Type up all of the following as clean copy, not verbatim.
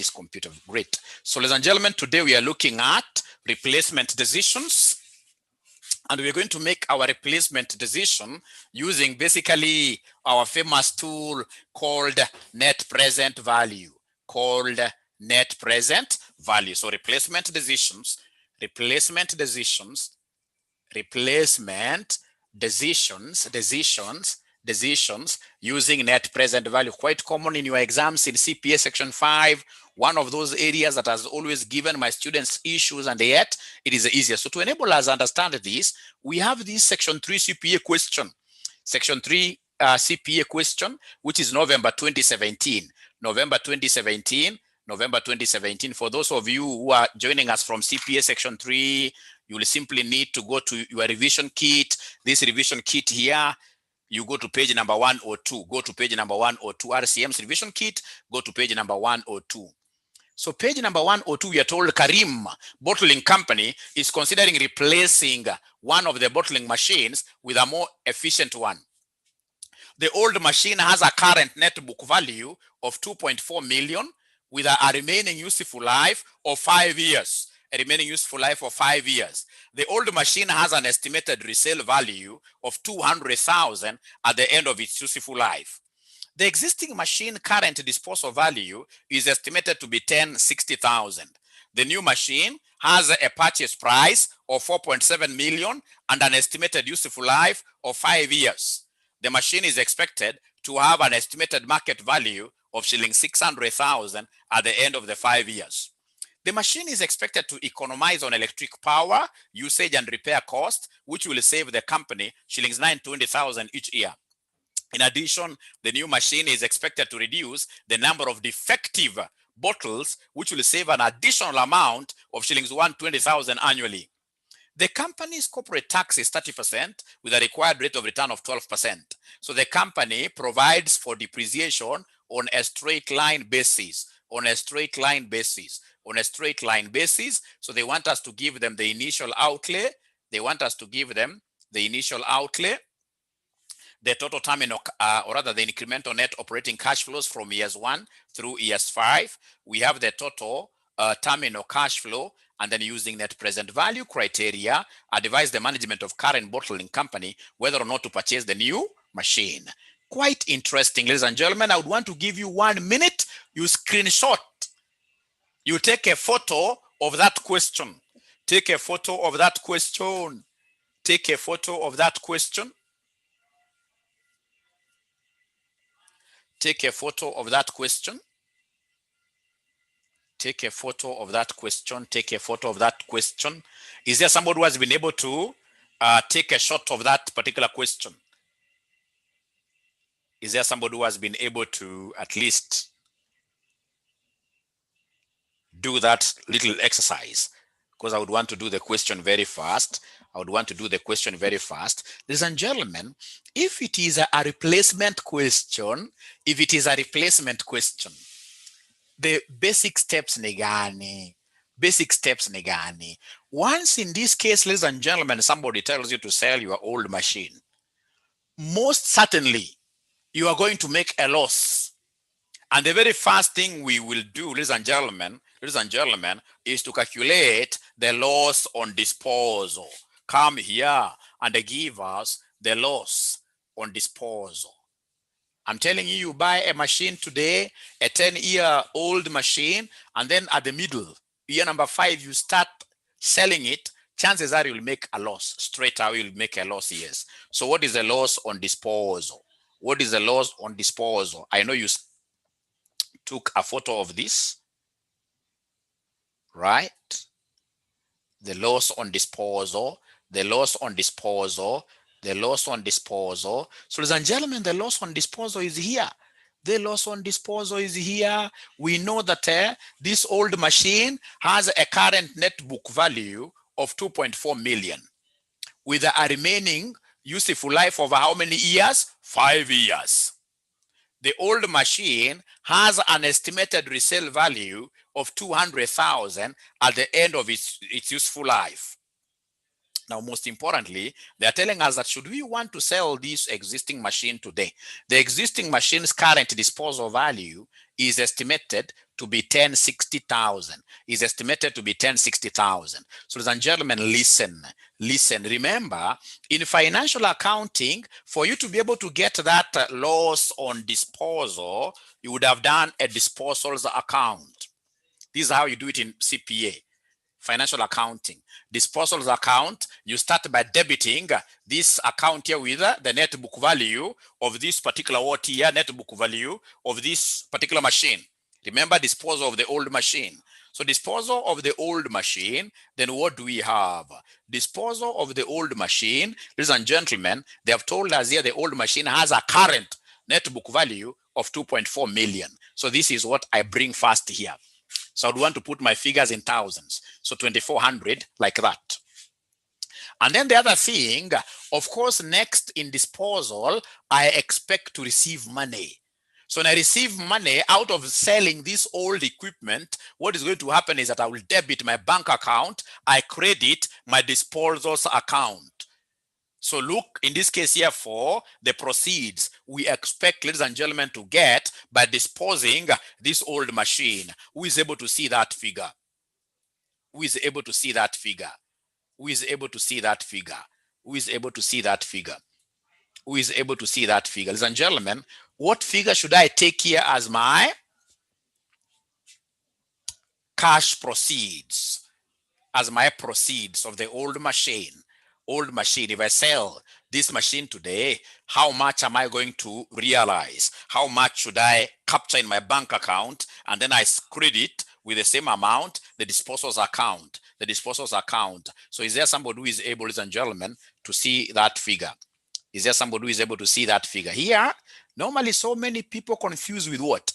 this computer. Great. So ladies and gentlemen, today we are looking at replacement decisions. And we're going to make our replacement decision using basically our famous tool called net present value. So replacement decisions using net present value. Quite common in your exams in CPA section 5. One of those areas that has always given my students issues, and yet it is easier. So to enable us understand this, we have this section 3 CPA question. Section 3 CPA question, which is November 2017. November 2017. For those of you who are joining us from CPA section 3, you will simply need to go to your revision kit. This revision kit here, you go to page number 102. Go to page number 102. RCM's revision kit, go to page number 102. So page number 102, we are told Karim Bottling Company is considering replacing one of the bottling machines with a more efficient one. The old machine has a current net book value of 2.4 million with a remaining useful life of 5 years. The old machine has an estimated resale value of 200,000 at the end of its useful life. The existing machine current disposal value is estimated to be 60,000. The new machine has a purchase price of 4.7 million and an estimated useful life of 5 years. The machine is expected to have an estimated market value of ⁻600,000 at the end of the 5 years. The machine is expected to economize on electric power, usage and repair cost, which will save the company ⁻920,000 each year. In addition, the new machine is expected to reduce the number of defective bottles, which will save an additional amount of ⁻120,000 annually. The company's corporate tax is 30% with a required rate of return of 12%. So the company provides for depreciation on a straight line basis. So they want us to give them the initial outlay. The total terminal, or rather the incremental net operating cash flows from years 1 through years 5. We have the total terminal cash flow, and then using net present value criteria, advise the management of current bottling company whether or not to purchase the new machine. Quite interesting, ladies and gentlemen. I would want to give you 1 minute. You screenshot. You take a photo of that question. Take a photo of that question. Take a photo of that question. Take a photo of that question. Take a photo of that question. Take a photo of that question. Is there somebody who has been able to take a shot of that particular question? Is there somebody who has been able to at least do that little exercise? Because I would want to do the question very fast. Ladies and gentlemen, if it is a replacement question, the basic steps negani. Once in this case, ladies and gentlemen, somebody tells you to sell your old machine, most certainly you are going to make a loss. And the very first thing we will do, ladies and gentlemen, is to calculate the loss on disposal. Come here and give us the loss on disposal. I'm telling you, you buy a machine today, a 10-year-old machine, and then at the middle, year number 5, you start selling it, chances are you'll make a loss. Straight away, you'll make a loss, yes. So what is the loss on disposal? What is the loss on disposal? I know you took a photo of this, right? The loss on disposal, the loss on disposal, the loss on disposal. So ladies and gentlemen, the loss on disposal is here. The loss on disposal is here. We know that this old machine has a current net book value of 2.4 million with a remaining useful life of how many years? 5 years. The old machine has an estimated resale value of 200,000 at the end of its useful life. Now, most importantly, they are telling us that should we want to sell this existing machine today, the existing machine's current disposal value is estimated to be 1060,000. Is estimated to be 1060,000. So ladies and gentlemen, listen. Remember, in financial accounting, for you to be able to get that loss on disposal, you would have done a disposals account. This is how you do it in CPA. Financial accounting. Disposals account, you start by debiting this account here with the net book value of this particular what here, net book value of this particular machine. Remember, disposal of the old machine. So disposal of the old machine, then what do we have? Disposal of the old machine, ladies and gentlemen, they have told us here the old machine has a current net book value of 2.4 million. So this is what I bring first here. So I'd want to put my figures in thousands. So 2,400 like that. And then the other thing, of course, next in disposal, I expect to receive money. So when I receive money out of selling this old equipment, what is going to happen is that I will debit my bank account, I credit my disposals account. So look, in this case here for the proceeds we expect, ladies and gentlemen, to get by disposing this old machine. Who is able to see that figure? Who is able to see that figure? Who is able to see that figure? Who is able to see that figure? Who is able to see that figure? Ladies and gentlemen, what figure should I take here as my cash proceeds? As my proceeds of the old machine. Old machine, if I sell this machine today, how much am I going to realize? How much should I capture in my bank account? And then I credit with the same amount the disposals account. The disposals account. So is there somebody who is able, ladies and gentlemen, to see that figure? Is there somebody who is able to see that figure? Here, normally so many people confuse with what?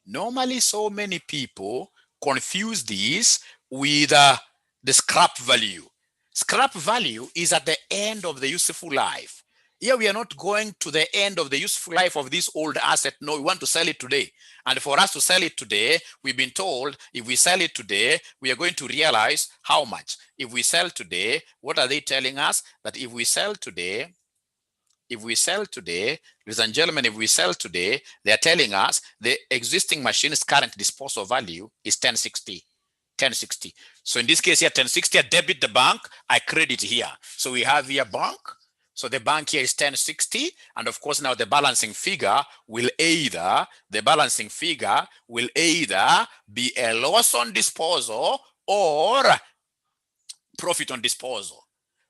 Normally so many people confuse this with the scrap value. Scrap value is at the end of the useful life. Here we are not going to the end of the useful life of this old asset. No, we want to sell it today. And for us to sell it today, we've been told if we sell it today, we are going to realize how much. If we sell today, what are they telling us? That if we sell today, ladies and gentlemen, if we sell today, they are telling us the existing machine's current disposal value is 1060. So in this case here, 1060, I debit the bank, I credit here. So we have here bank. So the bank here is 1060. And of course, now the balancing figure will either be a loss on disposal or profit on disposal.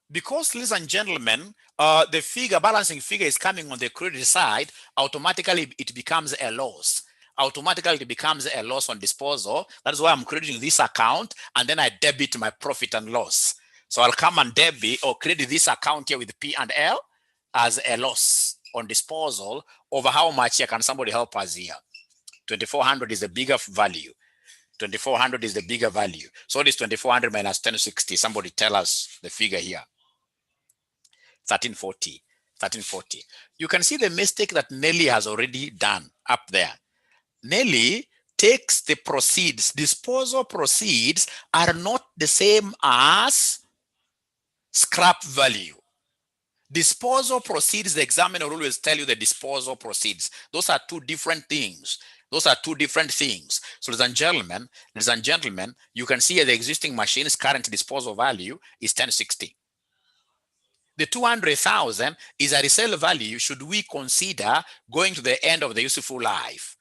Because, ladies and gentlemen, the balancing figure is coming on the credit side, automatically it becomes a loss. Automatically it becomes a loss on disposal. That is why I'm crediting this account and then I debit my profit and loss. So I'll come and debit or credit this account here with P&L as a loss on disposal over how much here. Can somebody help us here? 2,400 is the bigger value. 2,400 is the bigger value. So what is 2,400 minus 1060? Somebody tell us the figure here. 1340. 1340. You can see the mistake that Nelly has already done up there. Nelly takes the proceeds. Disposal proceeds are not the same as scrap value. Disposal proceeds, the examiner will always tell you the disposal proceeds. Those are two different things. Those are two different things. So ladies and gentlemen, you can see the existing machine's current disposal value is 1060. The 200,000 is a resale value should we consider going to the end of the useful life.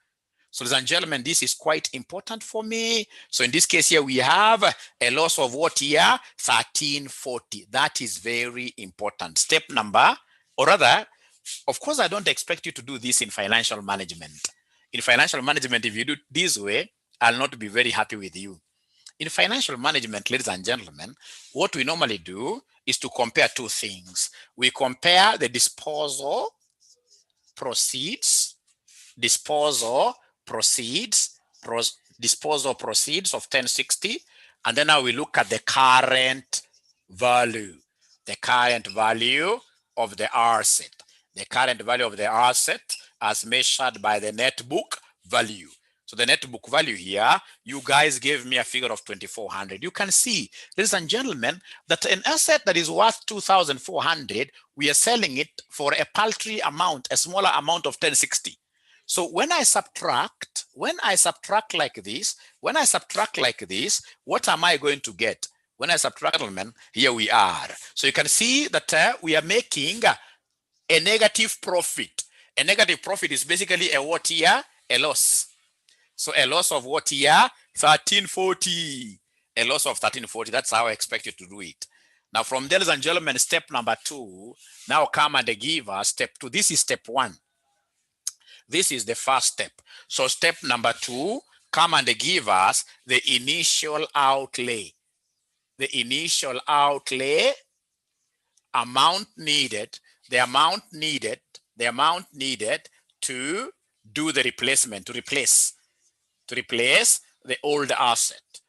So ladies and gentlemen, this is quite important for me. So in this case here, we have a loss of what here? 1340. That is very important. Step number, or rather, of course, I don't expect you to do this in financial management. In financial management, if you do it this way, I'll not be very happy with you. In financial management, ladies and gentlemen, what we normally do is to compare two things. We compare the disposal proceeds of 1060, and then now we look at the current value of the asset. The current value of the asset as measured by the net book value. So the net book value here, you guys gave me a figure of 2,400. You can see, ladies and gentlemen, that an asset that is worth 2,400, we are selling it for a paltry amount, a smaller amount of 1060. So when I subtract like this, what am I going to get? When I subtract, here we are. So you can see that we are making a negative profit. A negative profit is basically a what here? A loss. So a loss of what here? 1340. A loss of 1340. That's how I expect you to do it. Now from there, ladies and gentlemen, step number 2. Now come and give us step 2. This is step 1. This is the first step. So step number 2, come and give us the initial outlay. The initial outlay, amount needed, the amount needed to do the replacement, to replace the old asset,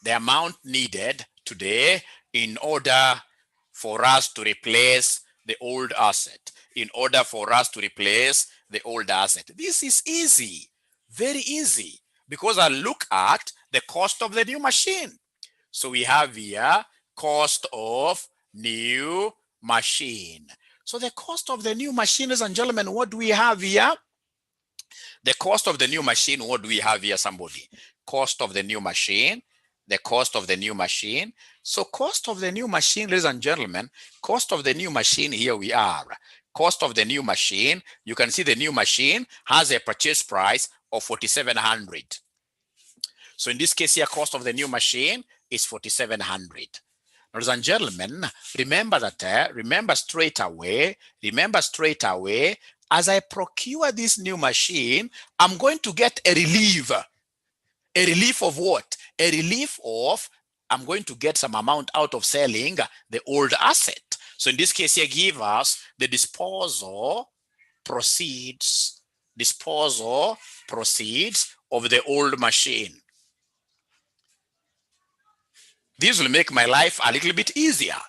the amount needed today in order for us to replace the old asset, This is easy, very easy, because I look at the cost of the new machine. So we have here cost of new machine. So the cost of the new machine, ladies and gentlemen, what do we have here? The cost of the new machine, what do we have here, somebody? Cost of the new machine, the cost of the new machine. So cost of the new machine, ladies and gentlemen, cost of the new machine, here we are. Cost of the new machine, you can see the new machine has a purchase price of 4,700. So in this case here, cost of the new machine is 4,700. Ladies and gentlemen, remember that, remember straight away, as I procure this new machine, I'm going to get a relief. A relief of what? A relief of, I'm going to get some amount out of selling the old asset. So in this case here, give us the disposal proceeds of the old machine. This will make my life a little bit easier.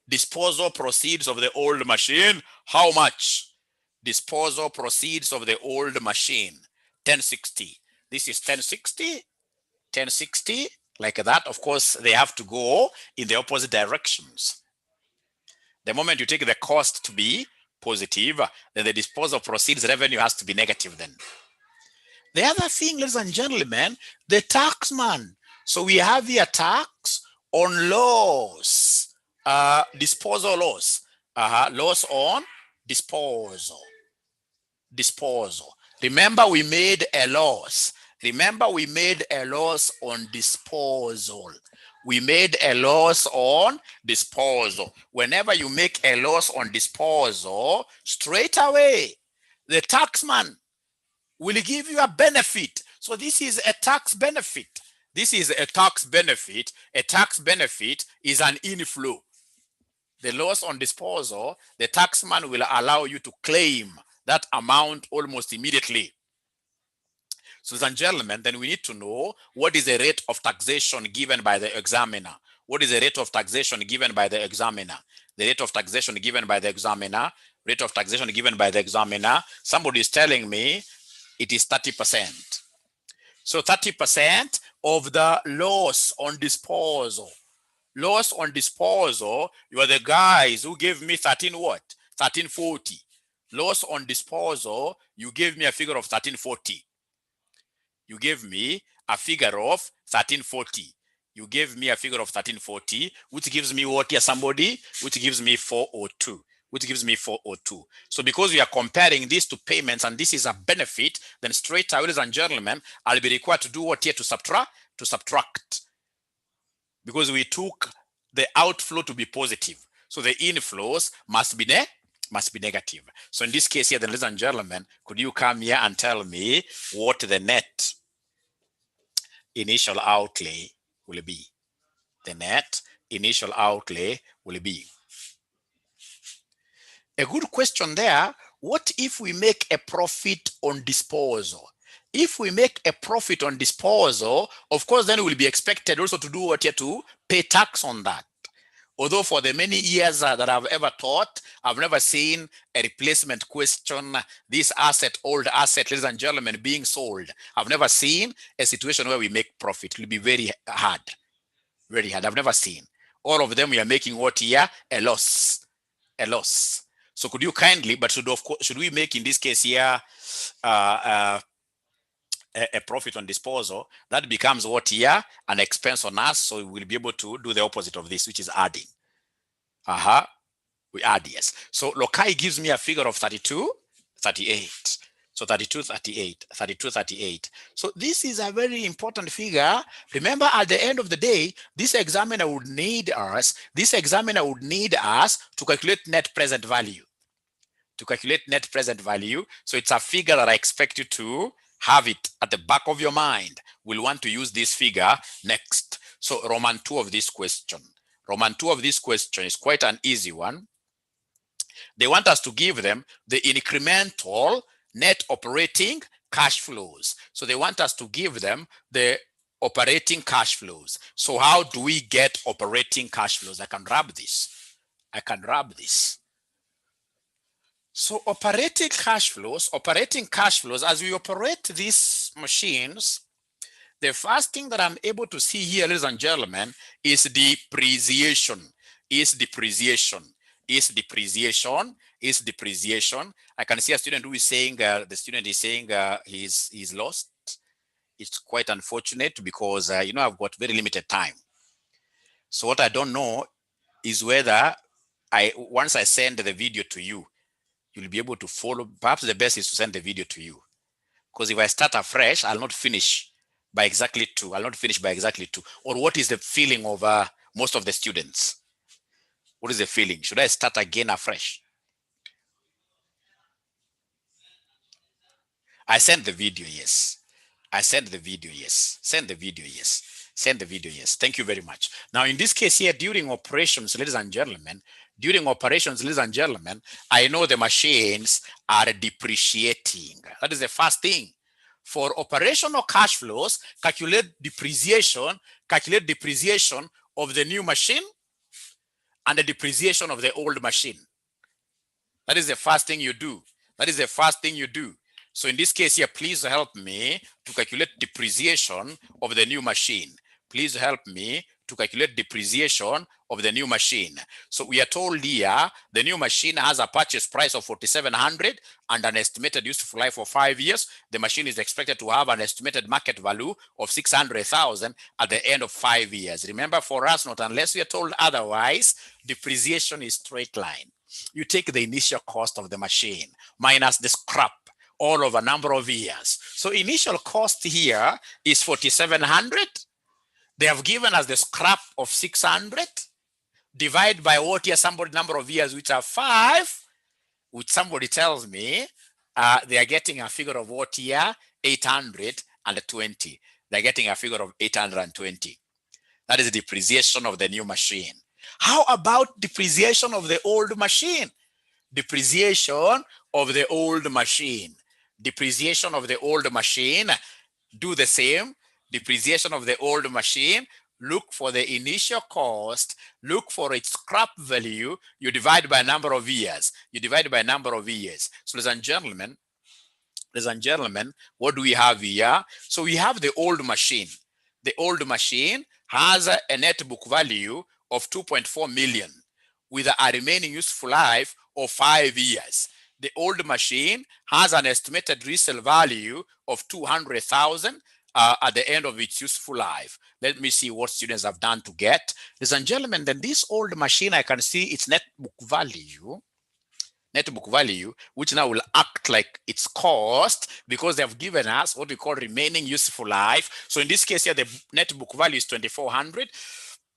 Disposal proceeds of the old machine, how much? Disposal proceeds of the old machine, 1060. This is 1060, like that. Of course, they have to go in the opposite directions. The moment you take the cost to be positive, then the disposal proceeds revenue has to be negative then. The other thing, ladies and gentlemen, the taxman. So we have here tax on loss, disposal loss, loss on disposal. Remember, we made a loss. On disposal. Whenever you make a loss on disposal, straight away, the taxman will give you a benefit. So this is a tax benefit. A tax benefit is an inflow. The loss on disposal, the taxman will allow you to claim that amount almost immediately. So, ladies and gentlemen, then we need to know what is the rate of taxation given by the examiner. The rate of taxation given by the examiner, somebody is telling me it is 30%. So 30% of the loss on disposal. You are the guys who gave me 1340. Loss on disposal, you gave me a figure of 1340. You gave me a figure of 1340. Which gives me what here, somebody? Which gives me 402. So because we are comparing these two payments and this is a benefit, then straight away, ladies and gentlemen, I'll be required to do what here? To subtract. Because we took the outflow to be positive. So the inflows must be negative. So in this case here, then, ladies and gentlemen, could you come here and tell me what the net initial outlay will be? A good question there. What if we make a profit on disposal? If we make a profit on disposal, of course, then we'll be expected also to do what here? To pay tax on that. Although for the many years that I've ever taught, I've never seen a replacement question, this asset, old asset, ladies and gentlemen, being sold. I've never seen a situation where we make profit. It will be very hard. I've never seen. All of them, we are making what here? A loss. So could you kindly, but should we make in this case here a profit on disposal? That becomes what here? An expense on us. So we will be able to do the opposite of this, which is adding. We add, yes. So loci gives me a figure of 32, 38. So 32, 38, 32, 38. So this is a very important figure. Remember, at the end of the day, this examiner would need us to calculate net present value. So it's a figure that I expect you to have it at the back of your mind. We'll want to use this figure next. So Roman 2 of this question. Roman 2 of this question is quite an easy one. They want us to give them the incremental net operating cash flows. So they want us to give them the operating cash flows. So how do we get operating cash flows? I can grab this. So operating cash flows, as we operate these machines, the first thing that I'm able to see here, ladies and gentlemen, is depreciation. I can see a student who is saying, he's lost. It's quite unfortunate because, I've got very limited time. So what I don't know is whether once I send the video to you, you'll be able to follow. Perhaps the best is to send the video to you. Because if I start afresh, I'll not finish by exactly 2. Or what is the feeling of most of the students? What is the feeling? Should I start again afresh? I sent the video, yes. Send the video, yes. Thank you very much. Now, in this case here, during operations, ladies and gentlemen, I know the machines are depreciating. That is the first thing. For operational cash flows, calculate depreciation of the new machine and the depreciation of the old machine. That is the first thing you do. So in this case here, please help me to calculate depreciation of the new machine. So we are told here the new machine has a purchase price of 4,700 and an estimated useful life of 5 years. The machine is expected to have an estimated market value of 600,000 at the end of 5 years. Remember, for us, not unless we are told otherwise, depreciation is straight line. You take the initial cost of the machine minus the scrap all over a number of years. So initial cost here is 4,700. They have given us the scrap of 600. Divide by what here? Somebody number of years, which are 5. Which somebody tells me they are getting a figure of what here? 820. They're getting a figure of 820. That is the depreciation of the new machine. How about depreciation of the old machine? Depreciation of the old machine. Do the same. Depreciation of the old machine. Look for the initial cost. Look for its scrap value. You divide by number of years. So, ladies and gentlemen, what do we have here? So we have the old machine. The old machine has a net book value of 2.4 million with a remaining useful life of 5 years. The old machine has an estimated resale value of 200,000 at the end of its useful life. Let me see what students have done to get. Ladies and gentlemen, then this old machine, I can see its net book value, which now will act like its cost because they have given us what we call remaining useful life. So in this case here, the net book value is 2,400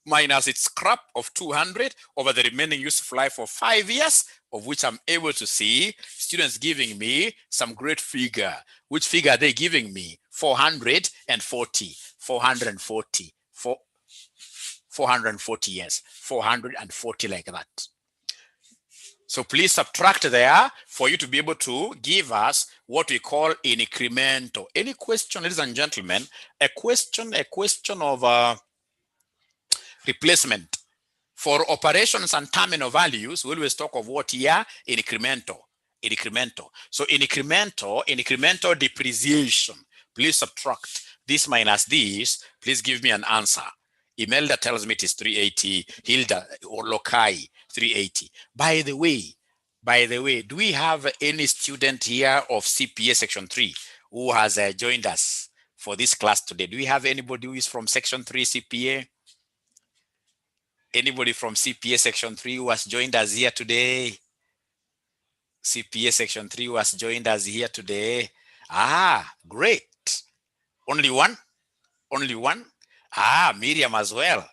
minus its scrap of 200 over the remaining useful life of 5 years, of which I'm able to see students giving me some great figure. Which figure are they giving me? 440, yes, 440 like that. So please subtract there for you to be able to give us what we call an incremental. Any question, ladies and gentlemen? A question of replacement. For operations and terminal values, we always talk of what here? Incremental. So incremental depreciation. Please subtract this minus this. Please give me an answer. Imelda tells me it is 380. Hilda or Lokai, 380. By the way, By the way, do we have any student here of CPA Section 3 who has joined us for this class today? Do we have anybody who is from Section 3 CPA? Anybody from CPA Section 3 who has joined us here today? CPA Section 3 who has joined us here today? Ah, great. Only one? Only one? Ah, Miriam as well.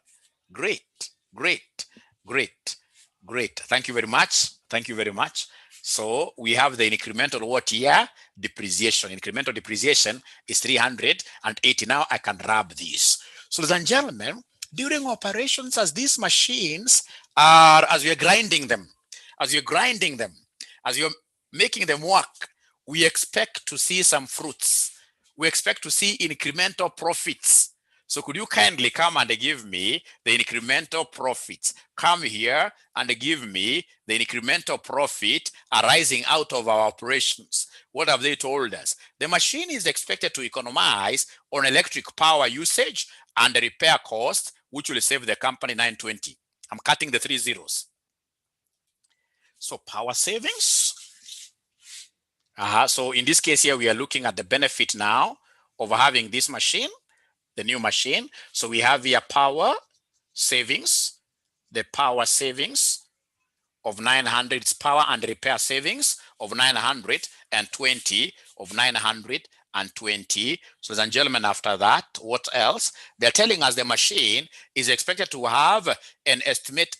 Great, great, great, great. Thank you very much. Thank you very much. So we have the incremental what here? Depreciation. Incremental depreciation is 380. Now I can rub this. So ladies and gentlemen, during operations as these machines are, as you're grinding them, as you're making them work, we expect to see some fruits. We expect to see incremental profits. So could you kindly come and give me the incremental profits? Come here and give me the incremental profit arising out of our operations. What have they told us? The machine is expected to economize on electric power usage and the repair cost, which will save the company 920. I'm cutting the 3 zeros. So power savings. So in this case here, we are looking at the benefit now of having this machine, the new machine. So we have here power savings, the power savings of 900, it's power and repair savings of 920 of 920. So ladies and gentlemen, after that, what else? They're telling us the machine is expected to have an estimate,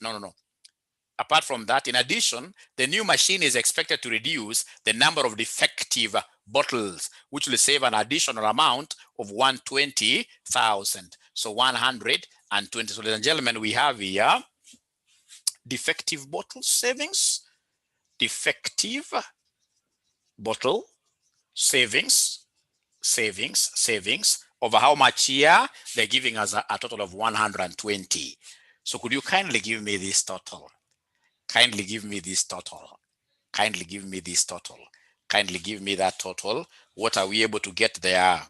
apart from that, in addition, the new machine is expected to reduce the number of defective bottles, which will save an additional amount of 120,000. So 120. So ladies and gentlemen, we have here defective bottle savings, defective bottle savings over how much here? They're giving us a total of 120. So could you kindly give me this total? Kindly give me this total. Kindly give me this total. Kindly give me that total. What are we able to get there?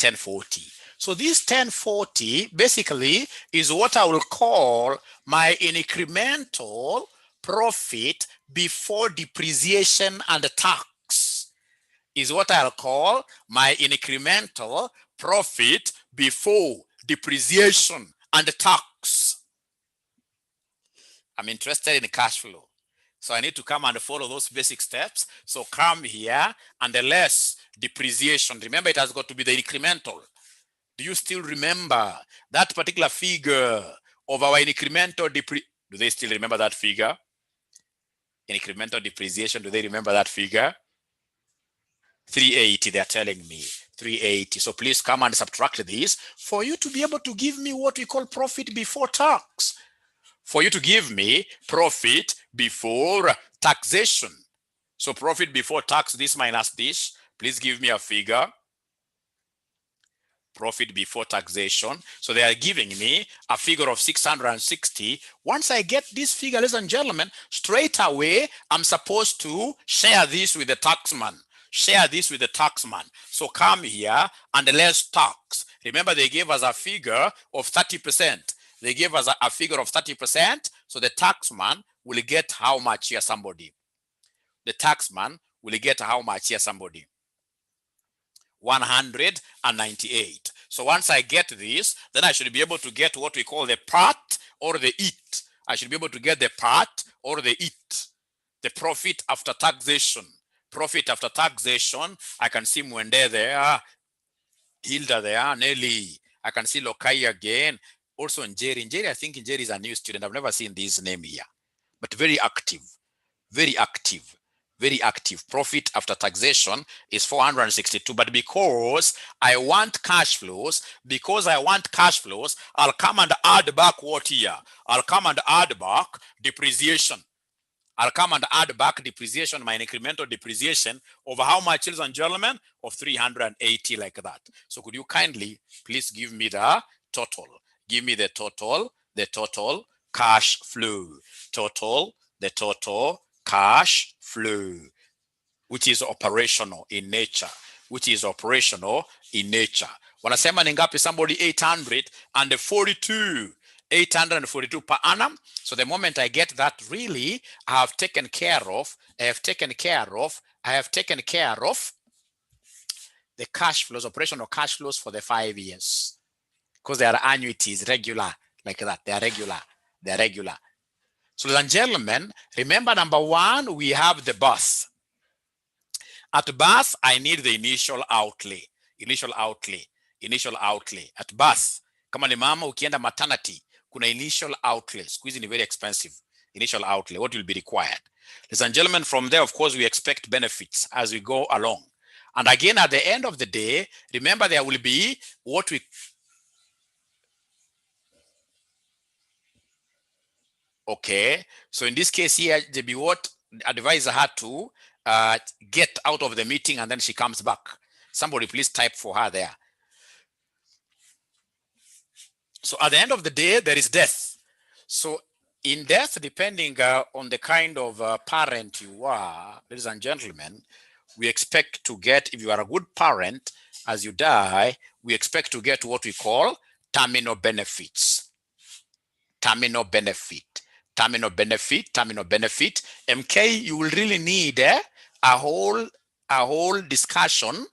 1040. So this 1040 basically is what I will call my incremental profit before depreciation and tax. Is what I'll call my incremental profit before depreciation and tax. I'm interested in cash flow. So I need to come and follow those basic steps. So come here and the less depreciation. Remember, it has got to be the incremental. Do you still remember that particular figure of our incremental depreciation? Do they still remember that figure? Incremental depreciation, do they remember that figure? 380, they're telling me. 380. So please come and subtract this for you to be able to give me what we call profit before tax. For you to give me profit before taxation. So profit before tax, this minus this, please give me a figure. Profit before taxation. So they are giving me a figure of 660. Once I get this figure, ladies and gentlemen, straight away, I'm supposed to share this with the taxman. Share this with the taxman. So come here and let's tax. Remember, they gave us a figure of 30%. They gave us a figure of 30%. So the taxman will get how much here, somebody? The taxman will get how much here, somebody? 198. So once I get this, then I should be able to get what we call the part or the it. I should be able to get the part or the it. The profit after taxation. Profit after taxation. I can see Mwende there, Hilda there, Nelly. I can see Lokai again. Also Njeri. Njeri, I think Njeri is a new student. I've never seen this name here. But very active. Very active. Very active. Profit after taxation is 462. But because I want cash flows, I'll come and add back what here? I'll come and add back depreciation. I'll come and add back depreciation, my incremental depreciation over how much, ladies and gentlemen? Of 380, like that. So could you kindly please give me the total? Give me the total cash flow. The total cash flow, which is operational in nature. Wanasema ni ngapi? Somebody 842. 842 per annum. So the moment I get that, really, I have taken care of the cash flows, operational cash flows for the 5 years, because they are annuities, regular, like that. They are regular. So, ladies and gentlemen, remember, number one, we have the birth. At birth, I need the initial outlay. At birth, kama ni mama ukienda maternity, kuna initial outlay. Squeezing is very expensive. Initial outlay, what will be required? Ladies and gentlemen, from there, of course, we expect benefits as we go along. And again, at the end of the day, remember, there will be what we... Okay, so in this case here, JB what advisor had to get out of the meeting, and then she comes back. Somebody please type for her there. So at the end of the day, there is death. So in death, depending on the kind of parent you are, ladies and gentlemen, we expect to get, if you are a good parent, as you die, we expect to get what we call terminal benefits. Terminal benefit. MK, you will really need a whole discussion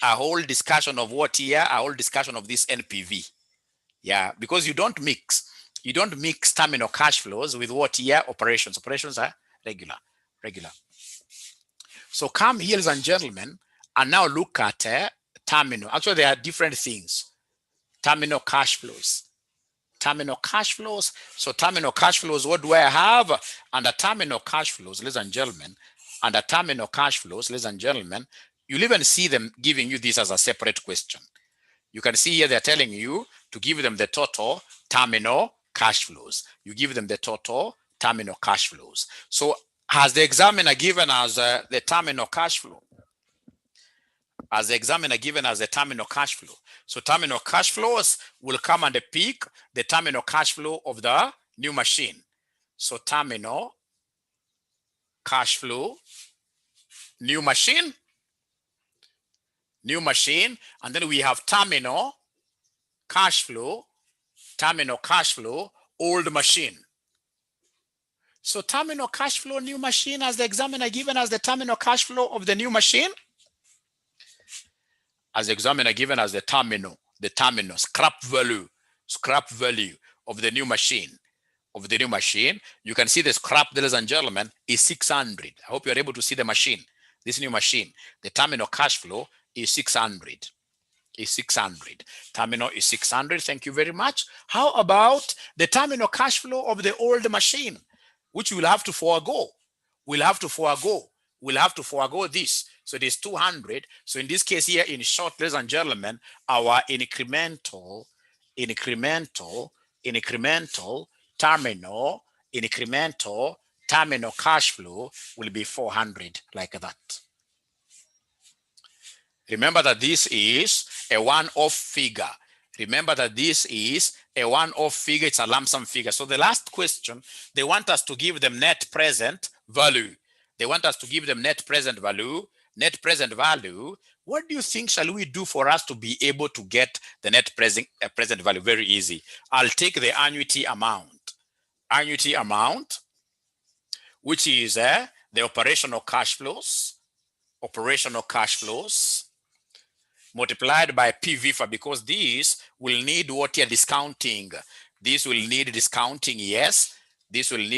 of what here, a whole discussion of this NPV. Yeah, because you don't mix terminal cash flows with what here, operations. Operations are regular. So come here, ladies and gentlemen, and now look at terminal. Actually, there are different things. Terminal cash flows. So terminal cash flows, what do I have? Under terminal cash flows, ladies and gentlemen, you'll even see them giving you this as a separate question. You can see here they're telling you to give them the total terminal cash flows. You give them the total terminal cash flows. So has the examiner given us the terminal cash flow? So terminal cash flows will come and pick the terminal cash flow of the new machine. So terminal cash flow, new machine, and then we have terminal cash flow, old machine. So terminal cash flow, new machine, as the examiner given as the terminal cash flow of the new machine. As the examiner given as the terminal scrap value of the new machine. You can see the scrap, ladies and gentlemen, is 600. I hope you're able to see the machine, this new machine. The terminal cash flow is 600. Terminal is 600. Thank you very much. How about the terminal cash flow of the old machine, which we'll have to forego? We'll have to forego this. So it is 200. So in this case here, in short, ladies and gentlemen, our incremental terminal cash flow will be 400, like that. Remember that this is a one-off figure. It's a lump sum figure. So the last question, they want us to give them net present value. Net present value. What do you think shall we do for us to be able to get the net present value? Very easy. I'll take the annuity amount, which is the operational cash flows, multiplied by PVFA, because these will need what you're discounting. Yes, this will need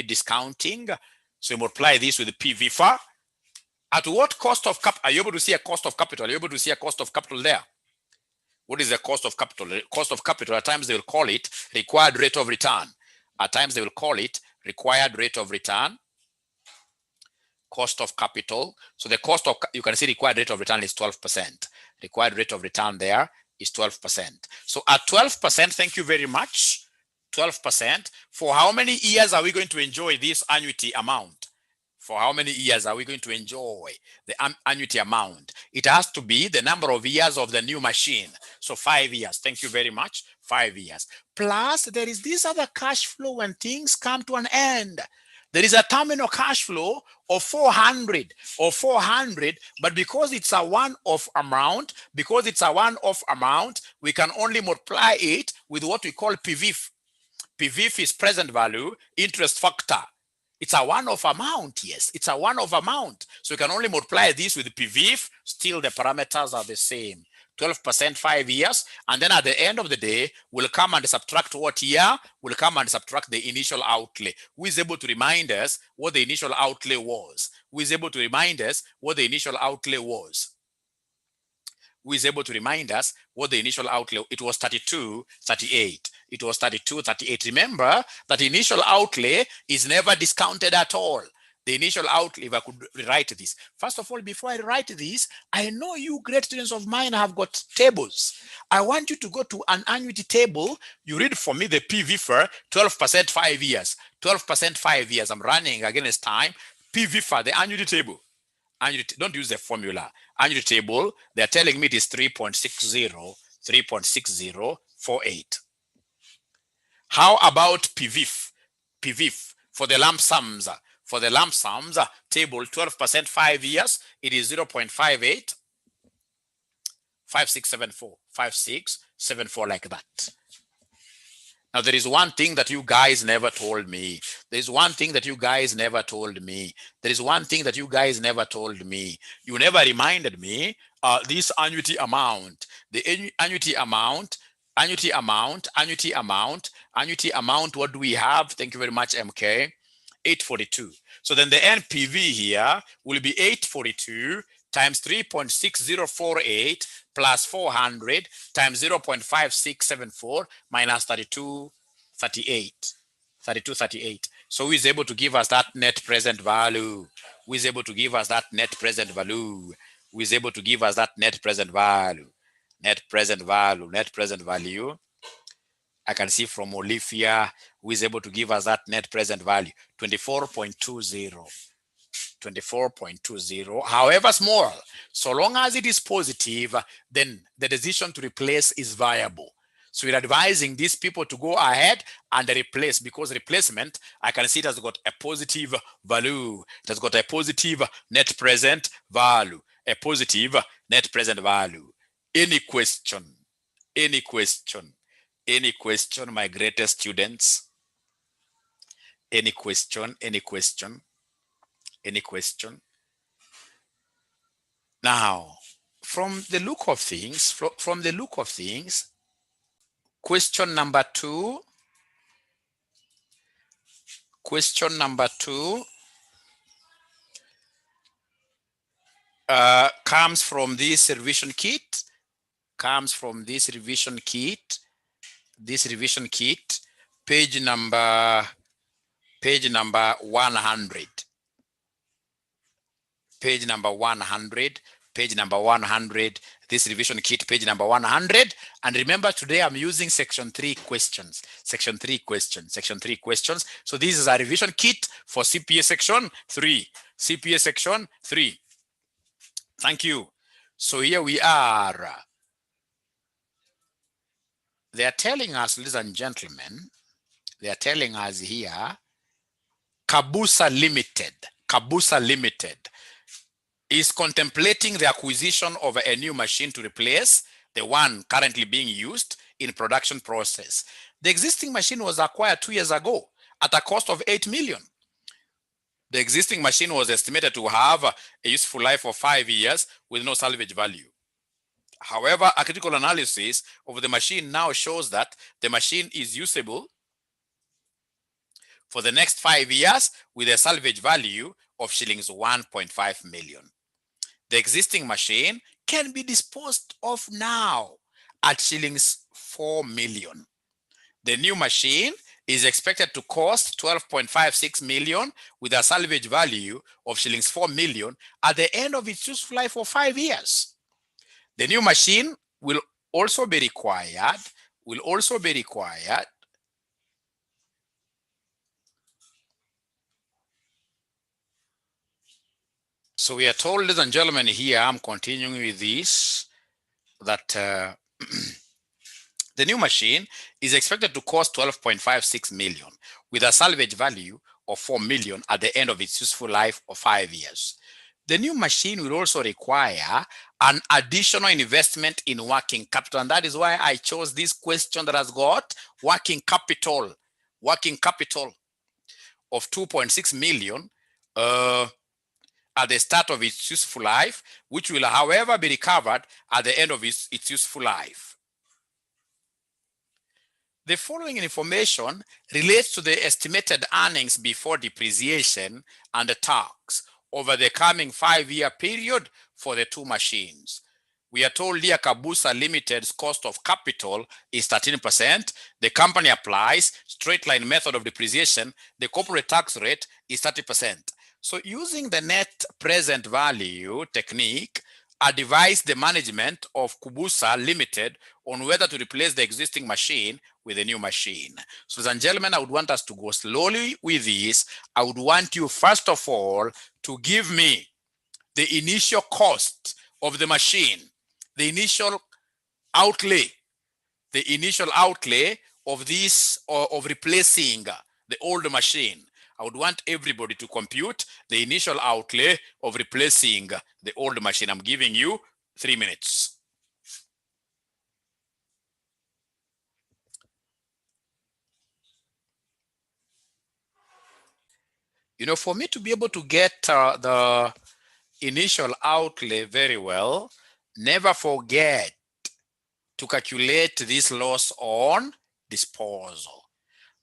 discounting. So you multiply this with the PVFA. At what cost of capital? Are you able to see a cost of capital? There? What is the cost of capital? Cost of capital, at times they will call it required rate of return. Cost of capital. So the cost of, you can see required rate of return is 12%. Required rate of return there is 12%. So at 12%, thank you very much. 12%. For how many years are we going to enjoy this annuity amount? For how many years are we going to enjoy the annuity amount? It has to be the number of years of the new machine. So 5 years. Thank you very much. 5 years. Plus, there is this other cash flow when things come to an end. There is a terminal cash flow of 400, but because it's a one-off amount, we can only multiply it with what we call PVF. PVIF is present value, interest factor. It's a one-off amount, yes. It's a one-off amount. So you can only multiply this with PVIF, still the parameters are the same. 12% 5 years, and then at the end of the day, we'll come and subtract what year? We'll come and subtract the initial outlay. Who is able to remind us what the initial outlay was? Who is able to remind us what the initial outlay was? Who is able to remind us what the initial outlay? It was 3238. It was 3238. Remember that initial outlay is never discounted at all. The initial outlay, if I could rewrite this. First of all, before I write this, I know you great students of mine have got tables. I want you to go to an annuity table. You read for me the PV for 12% 5 years. 12% 5 years. I'm running against time. PV for the annuity table. Annuity, don't use the formula. Annuity table, they're telling me it is 3.6048. How about PVIF? PVIF for the lump sums. For the lump sums table, 12% 5 years, it is 0.58, 5674, 5674 like that. Now, there is one thing that you guys never told me. There is one thing that you guys never told me. There is one thing that you guys never told me. You never reminded me this annuity amount. The annuity amount, annuity amount, annuity amount, annuity amount. What do we have? Thank you very much, MK. 842. So then the NPV here will be 842 times 3.6048 plus 400 times 0.5674 minus 3238. So who is able to give us that net present value? Who is able to give us that net present value? Who is able to give us that net present value? Net present value, net present value. I can see from Olivia, who is able to give us that net present value, 24.20. 24.20. However small, so long as it is positive, then the decision to replace is viable. So we're advising these people to go ahead and replace, because replacement, I can see it has got a positive value. It has got a positive net present value. A positive net present value. Any question? Any question? Any question, my greatest students? Any question? Any question? Any question? Now, from the look of things, question number two comes from this revision kit. This revision kit, page number 100. Page number 100. This revision kit, page number 100. And remember, today I'm using section 3 questions. Section 3 questions. So this is a revision kit for CPA section 3. CPA section 3. Thank you. So here we are. They are telling us, ladies and gentlemen, they are telling us here, Kabusa Limited is contemplating the acquisition of a new machine to replace the one currently being used in production process. The existing machine was acquired 2 years ago at a cost of 8 million. The existing machine was estimated to have a useful life of 5 years with no salvage value. However, a critical analysis of the machine now shows that the machine is usable for the next 5 years with a salvage value of shillings 1.5 million. The existing machine can be disposed of now at shillings 4 million. The new machine is expected to cost 12.56 million with a salvage value of shillings 4 million at the end of its useful life of 5 years. The new machine will also be required. So we are told, ladies and gentlemen, here I'm continuing with this, that the new machine is expected to cost 12.56 million with a salvage value of 4 million at the end of its useful life of 5 years. The new machine will also require an additional investment in working capital. And that is why I chose this question that has got working capital. working capital of 2.6 million at the start of its useful life, which will, however, be recovered at the end of its useful life. The following information relates to the estimated earnings before depreciation and the tax over the coming 5-year period for the two machines. We are told here 𝐂𝐨𝐻 Limited's cost of capital is 13%. The company applies straight line method of depreciation. The corporate tax rate is 30%. So using the net present value technique, advised the management of 𝐂𝐨𝐻 Limited on whether to replace the existing machine with a new machine. So, ladies and gentlemen, I would want us to go slowly with this. I would want you, first of all, to give me the initial cost of the machine, the initial outlay of this, of replacing the old machine. I would want everybody to compute the initial outlay of replacing the old machine. I'm giving you 3 minutes. You know, for me to be able to get the initial outlay very well, never forget to calculate this loss on disposal.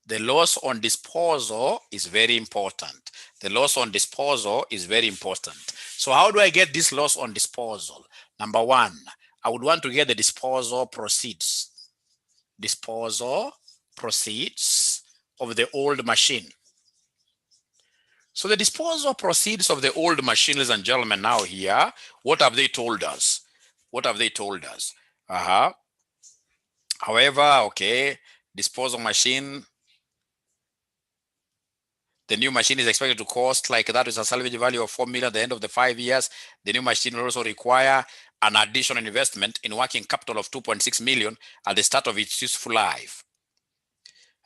The loss on disposal is very important. The loss on disposal is very important. So how do I get this loss on disposal? Number one, I would want to get the disposal proceeds. Disposal proceeds of the old machine. So the disposal proceeds of the old machine, ladies and gentlemen, now here, what have they told us? What have they told us? However, okay, disposal machine, the new machine is expected to cost like that with a salvage value of 4 million at the end of the 5 years. The new machine will also require an additional investment in working capital of 2.6 million at the start of its useful life.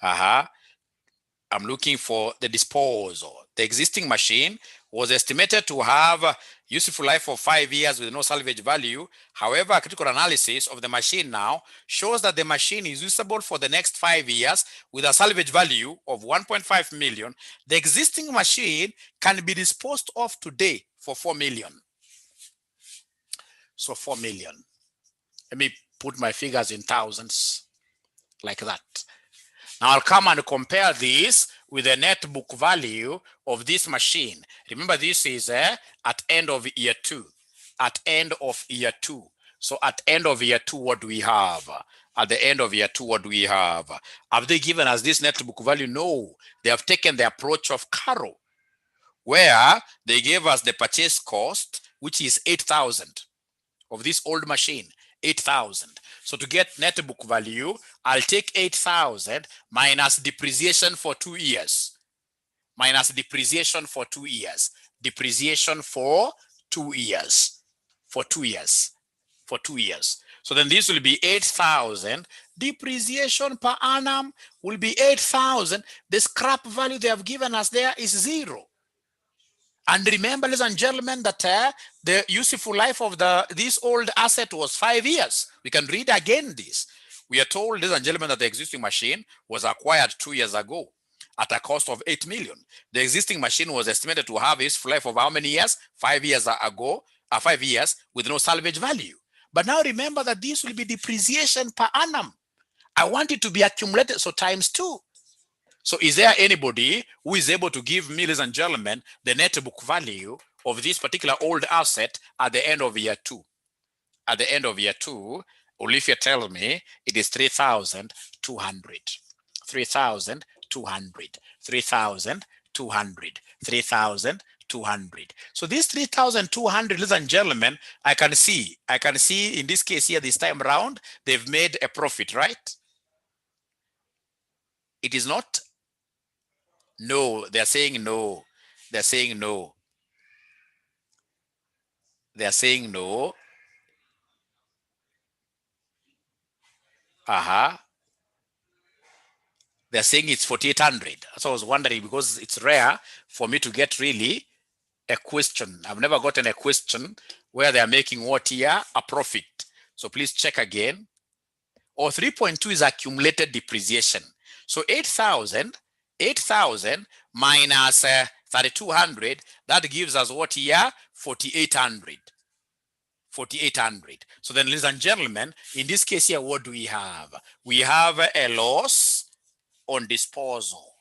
I'm looking for the disposal. The existing machine was estimated to have a useful life of 5 years with no salvage value. However, a critical analysis of the machine now shows that the machine is usable for the next 5 years with a salvage value of 1.5 million. The existing machine can be disposed of today for 4 million. So 4 million. Let me put my figures in thousands like that. Now I'll come and compare this with the net book value of this machine. Remember, this is at end of year 2. At end of year 2. So at end of year 2, what do we have? At the end of year 2, what do we have? Have they given us this net book value? No. They have taken the approach of Caro, where they gave us the purchase cost, which is 8,000 of this old machine. 8,000. So to get net book value, I'll take 8,000 minus depreciation for 2 years. Minus depreciation for 2 years. Depreciation for 2 years. For 2 years. For 2 years. So then this will be 8,000. Depreciation per annum will be 8,000. The scrap value they have given us there is 0. And remember, ladies and gentlemen, that the useful life of this old asset was 5 years. We can read again this. We are told, ladies and gentlemen, that the existing machine was acquired 2 years ago at a cost of 8 million. The existing machine was estimated to have a useful life of how many years? 5 years ago, 5 years with no salvage value. But now remember that this will be depreciation per annum. I want it to be accumulated, so times 2. So is there anybody who is able to give me, ladies and gentlemen, the net book value of this particular old asset at the end of year 2? At the end of year 2, Olivia tells me it is 3,200. 3,200. 3,200. 3,200. So this 3,200, ladies and gentlemen, I can see in this case here, this time around, they've made a profit, right? It is not. No, they're saying no. They're saying no. They're saying no. They're saying it's 4,800. So I was wondering, because it's rare for me to get really a question. I've never gotten a question where they're making what here? A profit. So please check again. Or 3.2 is accumulated depreciation. So 8,000 8,000 minus 3,200, that gives us what here? 4,800. 4,800. So then, ladies and gentlemen, in this case here, what do we have? We have a loss on disposal.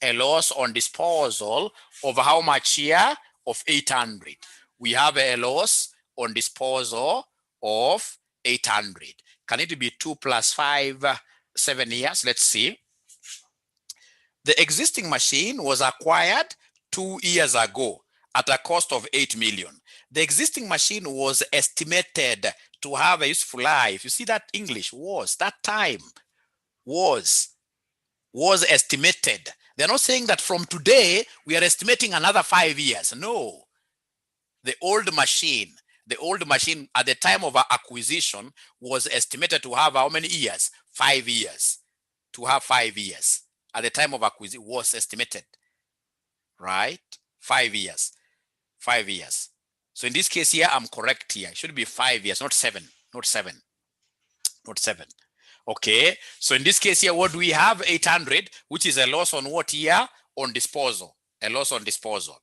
A loss on disposal of how much here? Of 800. We have a loss on disposal of 800. Can it be 2 plus 5, 7 years? Let's see. The existing machine was acquired 2 years ago at a cost of 8 million. The existing machine was estimated to have a useful life. You see that English was, that time was estimated. They're not saying that from today we are estimating another 5 years. No. The old machine at the time of our acquisition was estimated to have how many years? 5 years. To have 5 years. At the time of acquisition was estimated, right? 5 years, 5 years. So in this case here, I'm correct here. It should be 5 years, not 7, not 7, not 7. Okay, so in this case here, what do we have? 800, which is a loss on what here? On disposal, a loss on disposal.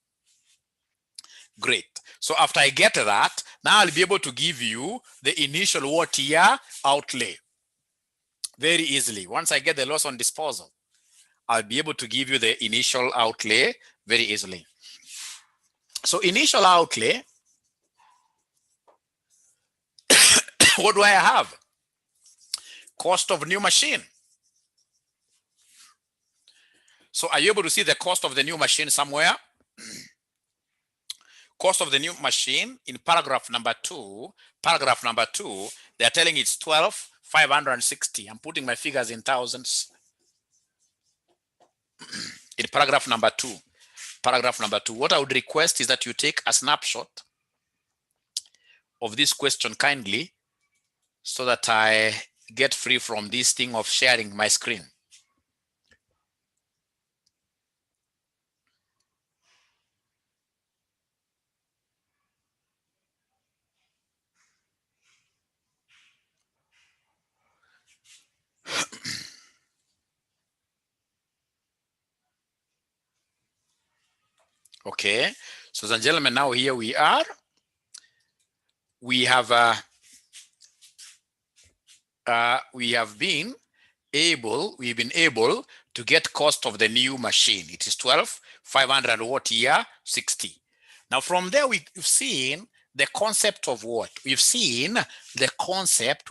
Great. So after I get that, now I'll be able to give you the initial what here? Outlay. Very easily. Once I get the loss on disposal, I'll be able to give you the initial outlay very easily. So initial outlay, what do I have? Cost of new machine. So are you able to see the cost of the new machine somewhere? Cost of the new machine in paragraph number 2, they're telling it's 12,560. I'm putting my figures in thousands. In paragraph number 2, what I would request is that you take a snapshot of this question kindly so that I get free from this thing of sharing my screen. Okay, so ladies and gentlemen, now here we are. We've been able to get cost of the new machine. It is 12,500 what here? 60. Now from there we've seen the concept of what? We've seen the concept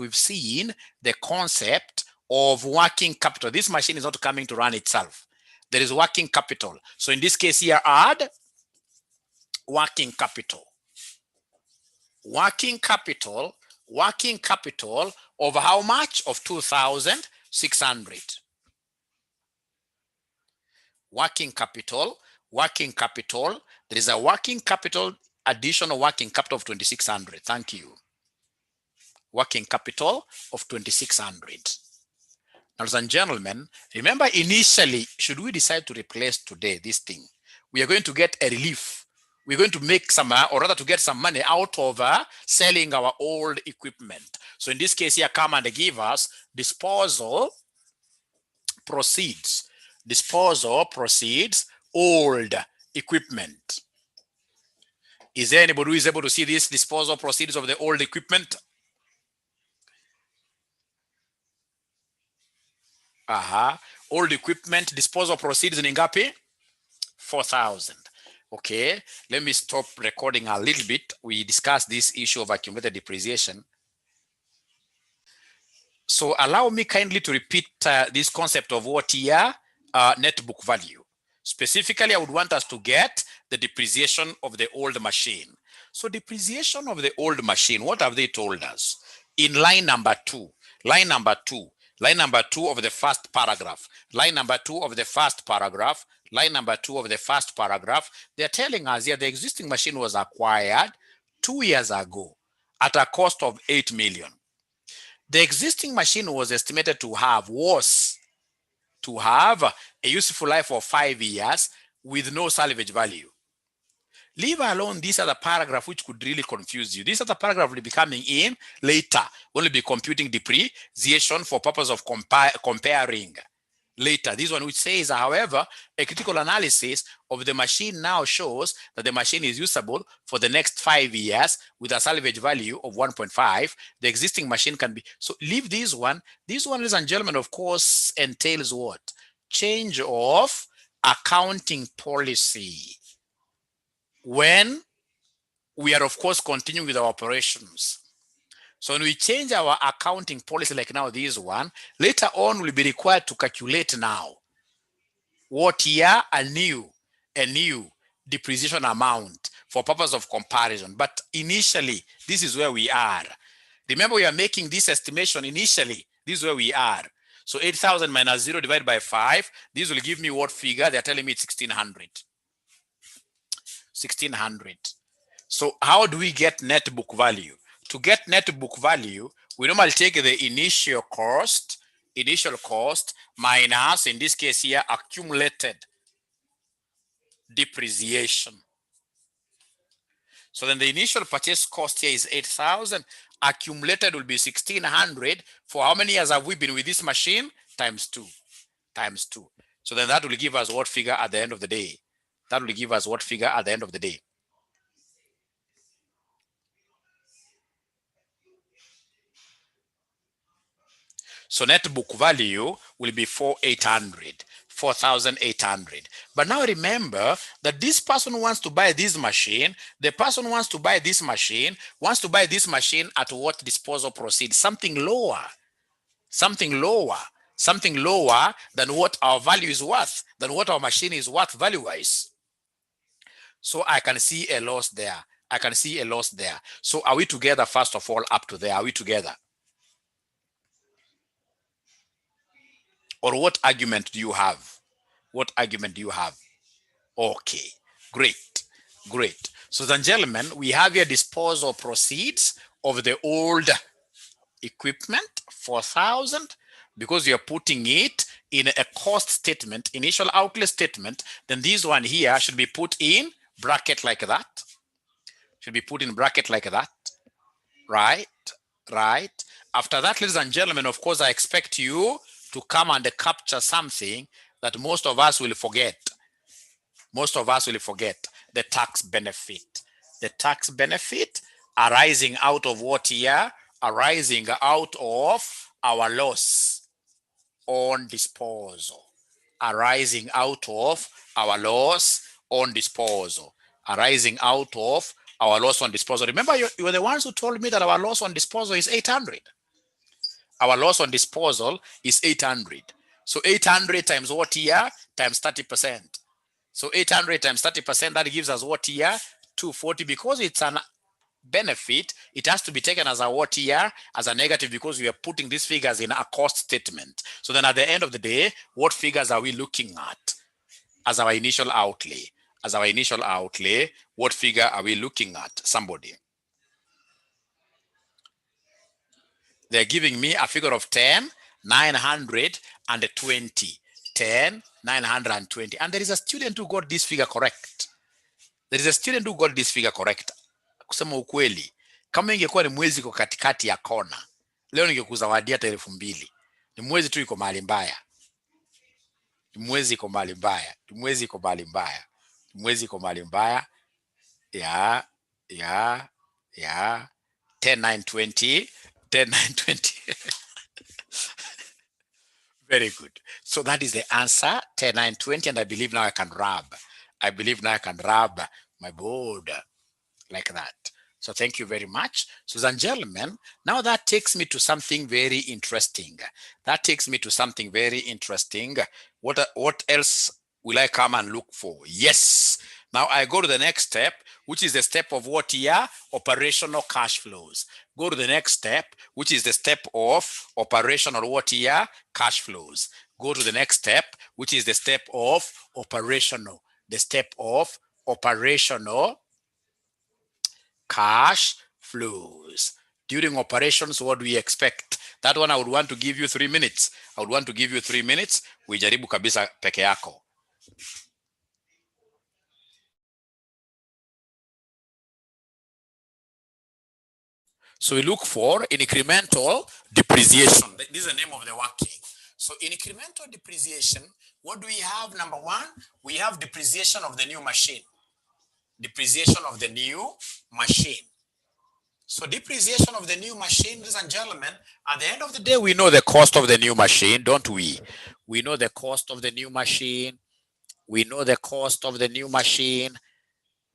of working capital. This machine is not coming to run itself. There is working capital. So in this case here, add working capital. Working capital of how much? Of 2,600. Working capital. There is a working capital, additional working capital of 2,600. Thank you. Working capital of 2,600. Now, ladies and gentlemen, remember initially, should we decide to replace today this thing, we are going to get a relief. We're going to make some, or rather to get some money out of selling our old equipment. So in this case here, come and give us disposal proceeds. Old equipment. Is there anybody who is able to see this disposal proceeds of the old equipment? Old equipment disposal proceeds in ngapi? 4,000. Okay, let me stop recording a little bit. We discussed this issue of accumulated depreciation. So allow me kindly to repeat this concept of what here? Net book value. Specifically, I would want us to get the depreciation of the old machine. So depreciation of the old machine, what have they told us? In line number 2 of the first paragraph, they're telling us here the existing machine was acquired 2 years ago at a cost of 8 million. The existing machine was estimated to have a useful life of 5 years with no salvage value. Leave alone this other paragraph which could really confuse you. This other paragraph will be coming in later. We'll be computing depreciation for purpose of comparing later. This one which says, however, a critical analysis of the machine now shows that the machine is usable for the next 5 years with a salvage value of 1.5. The existing machine can be, so leave this one. This one, ladies and gentlemen, of course, entails what? Change of accounting policy. When we are, of course, continuing with our operations. So when we change our accounting policy, like now this one, later on we'll be required to calculate now what year a new depreciation amount for purpose of comparison. But initially, this is where we are. Remember, we are making this estimation initially. This is where we are. So 8,000 minus 0 divided by 5. This will give me what figure? They're telling me it's 1,600. 1,600. So how do we get net book value? To get net book value, we normally take the initial cost minus, in this case here, accumulated depreciation. So then the initial purchase cost here is 8,000. Accumulated will be 1,600. For how many years have we been with this machine? Times 2. Times 2. So then that will give us what figure at the end of the day? That will give us what figure at the end of the day? So net book value will be 4,800. But now remember that this person wants to buy this machine. The person wants to buy this machine, at what disposal proceeds? Something lower than what our value is worth, than what our machine is worth value-wise. So I can see a loss there. So are we together, first of all, up to there? Are we together? Or what argument do you have? Okay, great. So then, gentlemen, we have here disposal proceeds of the old equipment, 4,000, because you are putting it in a cost statement, initial outlay statement. Then this one here should be put in bracket like that. Right. After that, ladies and gentlemen, of course, I expect you to come and capture something that most of us will forget. The tax benefit. The tax benefit arising out of what year? Arising out of our loss on disposal. Arising out of our loss on disposal. Remember, you were the ones who told me that our loss on disposal is 800. Our loss on disposal is 800. So 800 times what year? Times 30%. So 800 times 30%, that gives us what year? 240. Because it's an benefit, it has to be taken as a what year? As a negative, because we are putting these figures in a cost statement. So then at the end of the day, what figures are we looking at as our initial outlay? What figure are we looking at? Somebody. They're giving me a figure of 10,920. 10,920. And there is a student who got this figure correct. Kusema ukweli, kama ingekuwa ni mwezi iko katikati ya kona, leo ningekuzawadia hata 2,000. Ni mwezi tu iko mahali mbaya. Yeah. 10,920. 10,920. Very good. So that is the answer, 10,920, and I believe now I can rub my board like that. So thank you very much. So, ladies and gentlemen, now that takes me to something very interesting. What else will I come and look for? Yes. Now I go to the next step, which is the step of what year? Operational cash flows. Go to the next step, which is the step of operational what year? Cash flows. Go to the next step, which is the step of operational. Cash flows. During operations, what do we expect? That one I would want to give you 3 minutes. Ujaribu kabisa peke yako. So we look for incremental depreciation. This is the name of the working. So incremental depreciation, what do we have? Number one, we have depreciation of the new machine. Depreciation of the new machine. So depreciation of the new machine, ladies and gentlemen, at the end of the day, we know the cost of the new machine, don't we? We know the cost of the new machine. We know the cost of the new machine.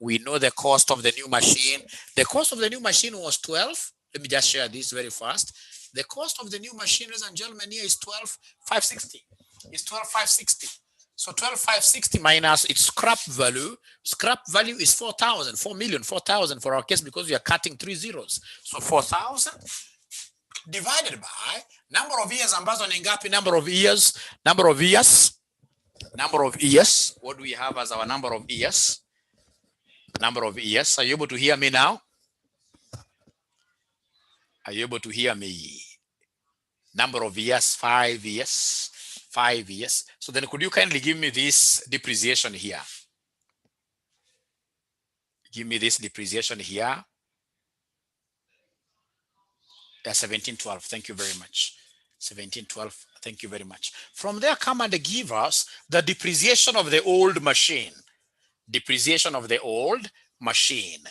We know the cost of the new machine. The cost of the new machine was 12. Let me just share this very fast. The cost of the new machine, ladies and gentlemen, here is 12,560. It's 12,560. So 12,560 minus its scrap value. Scrap value is 4,000, 4,000,000 for our case because we are cutting 3 zeros. So 4,000 divided by number of years ambazo ni ngapi? Number of years. What do we have as our number of years? Number of years. Are you able to hear me now? Are you able to hear me? Number of years, 5 years. 5 years. So then could you kindly give me this depreciation here? Give me this depreciation here. 1712. Thank you very much. 1712. Thank you very much. From there, come and give us the depreciation of the old machine. Depreciation of the old machine.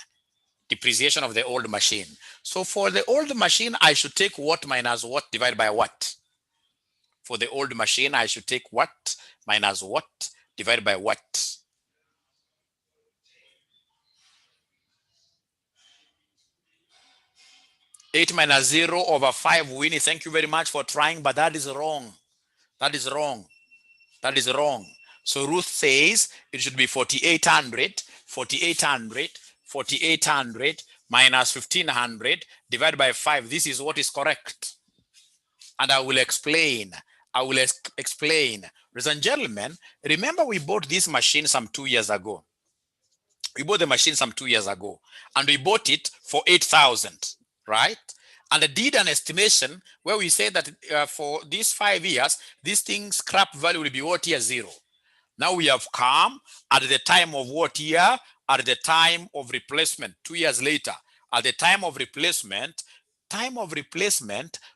Depreciation of the old machine. So for the old machine, I should take what minus what divided by what? For the old machine, I should take what minus what divided by what? Eight minus 0 over 5, Winnie. Thank you very much for trying, but that is wrong. That is wrong. That is wrong. So Ruth says it should be 4,800 minus 1,500 divided by 5. This is what is correct. And I will explain. Ladies and gentlemen, remember we bought this machine some 2 years ago. We bought the machine some 2 years ago, and we bought it for 8,000, right? And I did an estimation where we said that for these 5 years, this thing's scrap value will be what year? 0. Now we have come at the time of what year? At the time of replacement, 2 years later. At the time of replacement,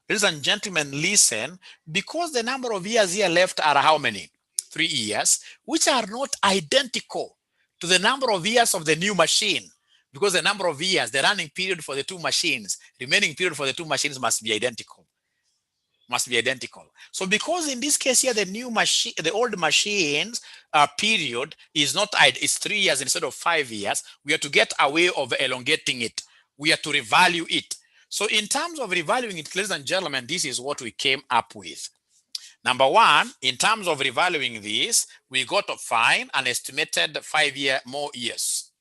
ladies and gentlemen, listen, because the number of years here left are how many? 3 years, which are not identical to the number of years of the new machine. Because the number of years, the running period for the two machines, remaining period for the two machines must be identical. So because in this case here, the new machine, the old machine's period is not, it's 3 years instead of 5 years, we have to get a way of elongating it. We have to revalue it. So in terms of revaluing it, ladies and gentlemen, this is what we came up with. Number one, in terms of revaluing this, we got to find an estimated 5 more years.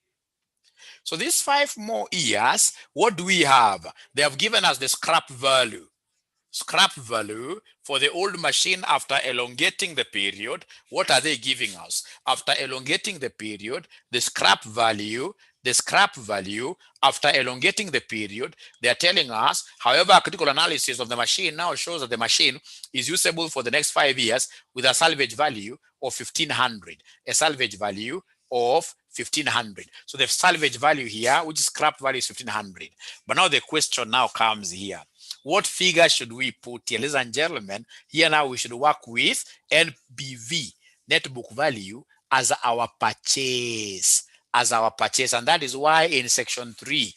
So these 5 more years, what do we have? They have given us the scrap value. Scrap value for the old machine after elongating the period. What are they giving us? After elongating the period, the scrap value after elongating the period, they are telling us, however, a critical analysis of the machine now shows that the machine is usable for the next 5 years with a salvage value of 1,500. A salvage value of 1,500. So the salvage value here, which is scrap value, is 1,500. But now the question now comes here. What figure should we put here? Ladies and gentlemen, here now we should work with NBV, net book value, as our purchase. And that is why in section 1,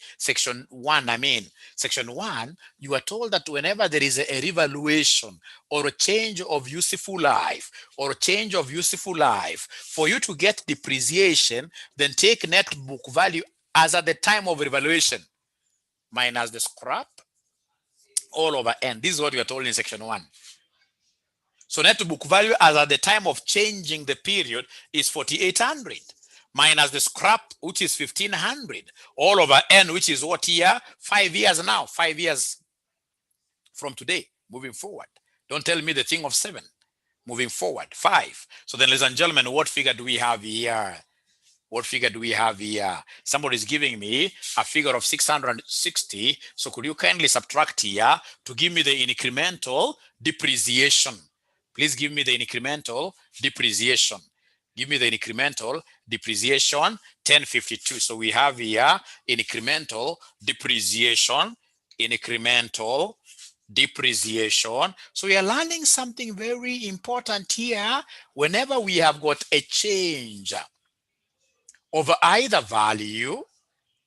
you are told that whenever there is a revaluation or a change of useful life, for you to get depreciation, then take net book value as at the time of revaluation minus the scrap all over n. This is what we are told in section 1. So net book value as at the time of changing the period is 4,800 minus the scrap, which is 1,500, all over n, which is what year? 5 years now, 5 years from today, moving forward. Don't tell me the thing of 7. Moving forward, 5. So then, ladies and gentlemen, what figure do we have here? Somebody is giving me a figure of 660. So could you kindly subtract here to give me the incremental depreciation? Please give me the incremental depreciation. Give me the incremental depreciation, 1052. So we have here incremental depreciation, incremental depreciation. So we are learning something very important here. Whenever we have got a change of either value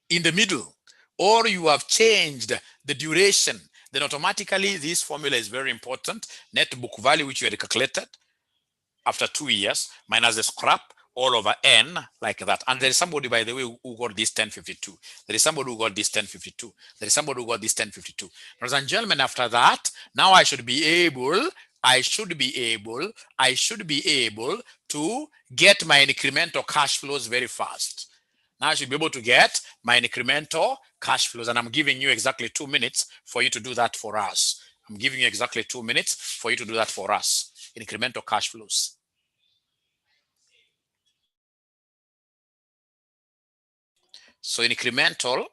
in the middle, or you have changed the duration, then automatically this formula is very important. Net book value, which you had calculated after 2 years, minus the scrap, all over n, like that. And there is somebody, by the way, who got this 1052. There is somebody who got this 1052. There is somebody who got this 1052. Ladies and gentlemen, after that, now I should be able to get my incremental cash flows very fast. Now I should be able to get my incremental cash flows, and I'm giving you exactly 2 minutes for you to do that for us. I'm giving you exactly 2 minutes for you to do that for us. Incremental cash flows. So incremental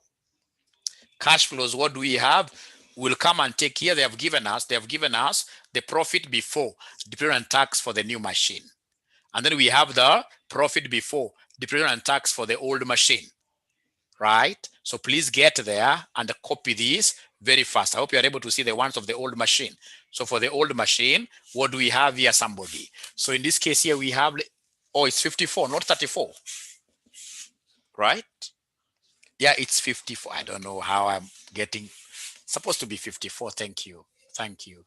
cash flows, what do we have? We'll come and take here. They have given us the profit before depreciation and tax for the new machine. And then we have the profit before depreciation and tax for the old machine. Right? So please get there and copy these very fast. I hope you are able to see the ones of the old machine. So for the old machine, what do we have here, somebody? So in this case here, we have, oh, it's 54, not 34. Right? Yeah, it's 54. I don't know how I'm getting, supposed to be 54. Thank you. Thank you.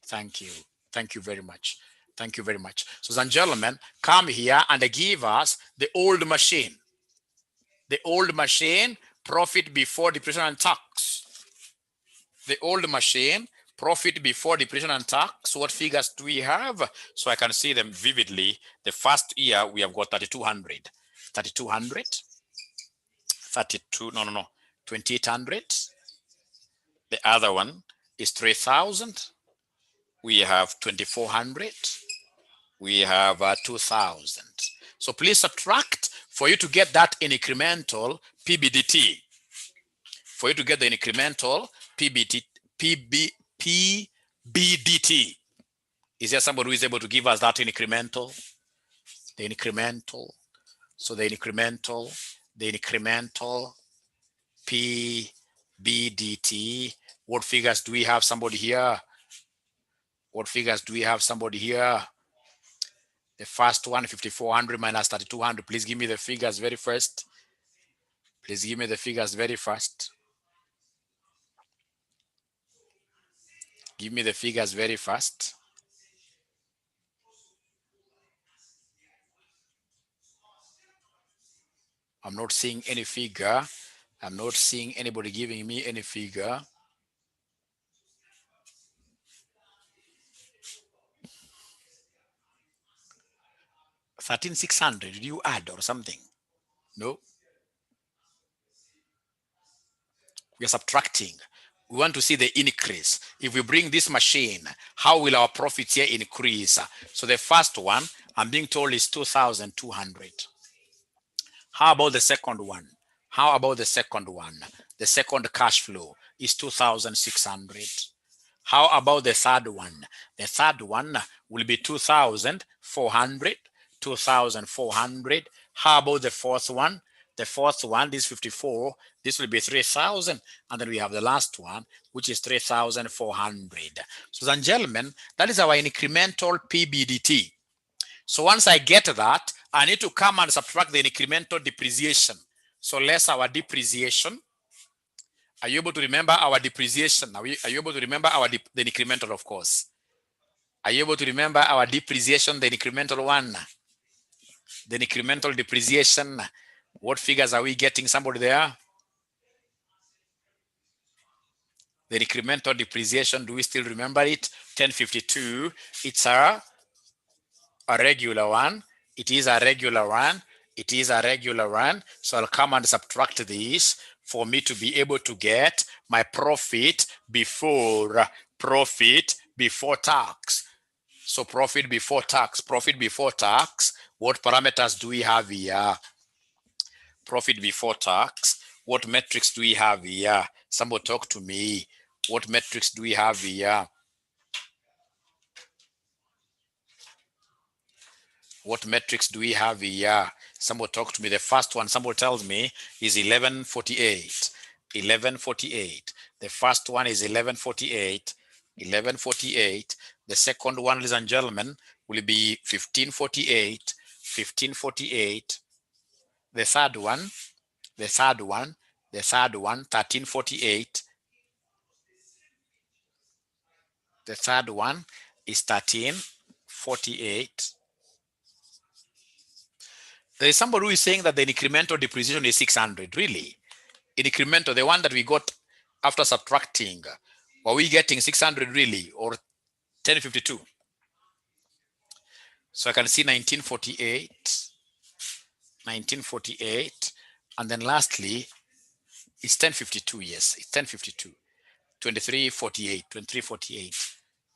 Thank you. Thank you very much. Thank you very much. So, ladies and gentlemen, come here and give us the old machine. The old machine, profit before depreciation and tax. The old machine, profit before depreciation and tax. What figures do we have? So I can see them vividly. The first year, we have got 3,200. 3,200. 2,800. The other one is 3,000. We have 2,400. We have 2,000. So please subtract for you to get that incremental PBDT. For you to get the incremental PBDT. Is there somebody who is able to give us that incremental? The incremental. So the incremental PBDT. What figures do we have, somebody here? What figures do we have, somebody here? The first one, 5,400 minus 3,200. Please give me the figures very first. Please give me the figures very fast. Give me the figures very fast. I'm not seeing any figure. I'm not seeing anybody giving me any figure. $13,600. Did you add or something? No. We are subtracting. We want to see the increase. If we bring this machine, how will our profits here increase? So the first one, I'm being told, is 2,200. How about the second one? How about the second one? The second cash flow is 2,600. How about the third one? The third one will be 2,400. 2,400. How about the fourth one? The fourth one, this 54, this will be 3,000. And then we have the last one, which is 3,400. So, ladies and gentlemen, that is our incremental PBDT. So once I get that, I need to come and subtract the incremental depreciation. So less our depreciation. Are you able to remember our depreciation? Are you able to remember the incremental, of course? Are you able to remember our depreciation, the incremental one? The incremental depreciation. What figures are we getting? Somebody there? The incremental depreciation, do we still remember it? 1052. It's a regular one. It is a regular one. It is a regular one. So I'll come and subtract this for me to be able to get my profit before tax. So profit before tax, what parameters do we have here? Profit before tax, what metrics do we have here? Somebody talk to me. What metrics do we have here? What metrics do we have here? Somebody talk to me. The first one, somebody tells me, is 1148. 1148. The first one is 1148. 1148. The second one, ladies and gentlemen, will be 1548. 1548. The third one, the third one, the third one, 1348. The third one is 1348. There is somebody who is saying that the incremental depreciation is 600. Really? Incremental, the one that we got after subtracting, were we getting 600 really, or 1052? So I can see 1948, 1948, and then lastly, it's 1052. Yes, it's 1052. 2348, 2348,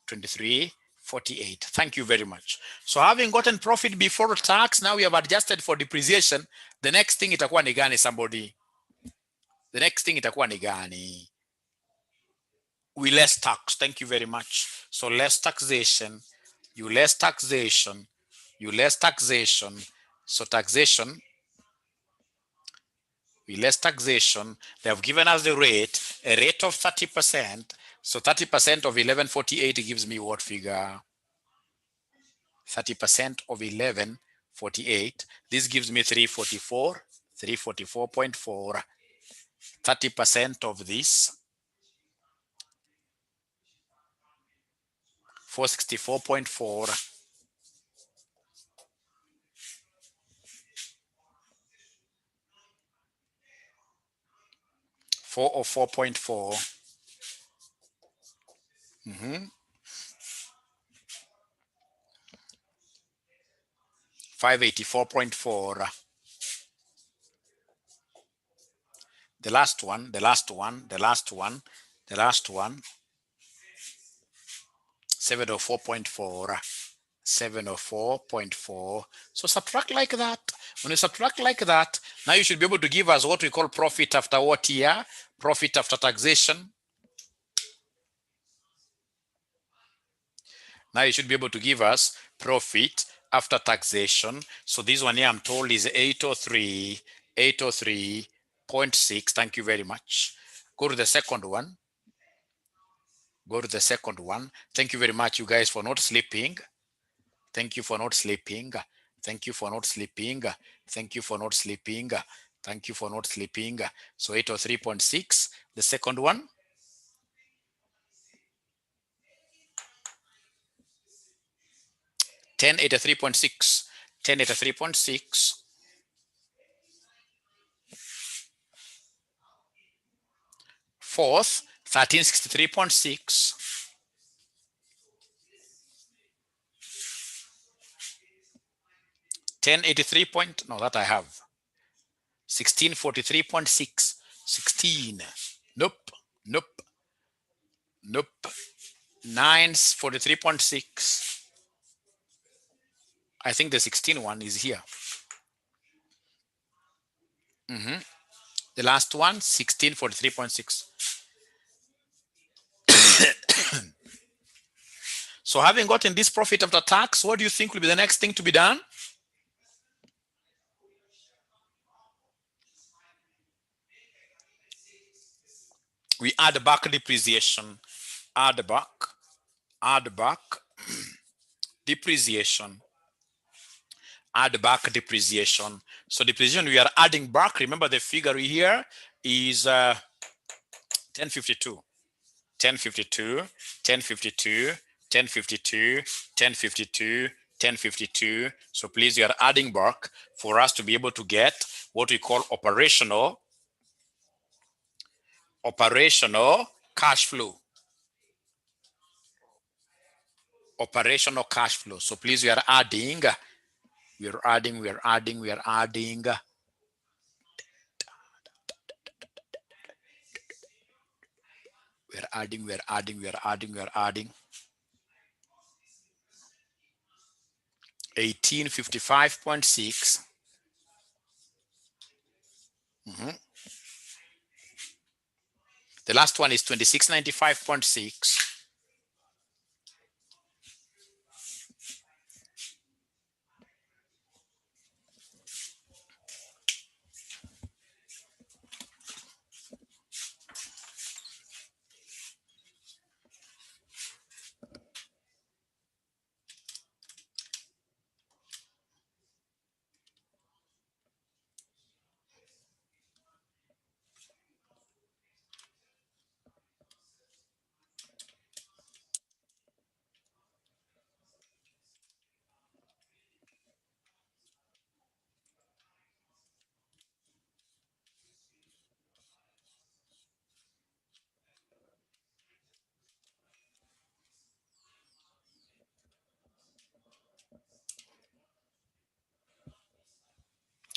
2348. Thank you very much. So having gotten profit before tax, now we have adjusted for depreciation. The next thing itakuwa ni gani, somebody? The next thing itakuwa ni gani? We less tax. Thank you very much. So less taxation, you less taxation, you less taxation. So taxation, we less taxation. They have given us the rate, a rate of 30%. So 30% of 1148 gives me what figure? 30% of 1148. This gives me 344, 344.4. 30% of this, 464.4. 404.4. 584.4. The last one, the last one, the last one, the last one, 704.4. 704.4. So subtract like that. When you subtract like that, now you should be able to give us what we call profit after what year? Profit after taxation. Now you should be able to give us profit after taxation. So this one here I'm told is 803, 803.6. Thank you very much. Go to the second one. Go to the second one. Thank you very much, you guys, for not sleeping. Thank you for not sleeping. Thank you for not sleeping. Thank you for not sleeping. Thank you for not sleeping. So 803.6. The second one. 1083.6. 1083.6. Fourth, 1363.6. 1083 point, no, that I have. 1643.6. 16. Nope. Nope. Nope. 943.6. I think the 16 one is here. The last one, 1643.6. So having gotten this profit after tax, what do you think will be the next thing to be done? We add back depreciation. Add back depreciation. Add back depreciation. So depreciation we are adding back. Remember the figure here is 1052. 1052, 1052, 1052, 1052, 1052. So please, you are adding back for us to be able to get what we call operational cash flow. Operational cash flow. So please, we are adding. We are adding. We are adding. We are adding. We are adding. We are adding. We are adding. We are adding. 1855.6. The last one is 2695.6.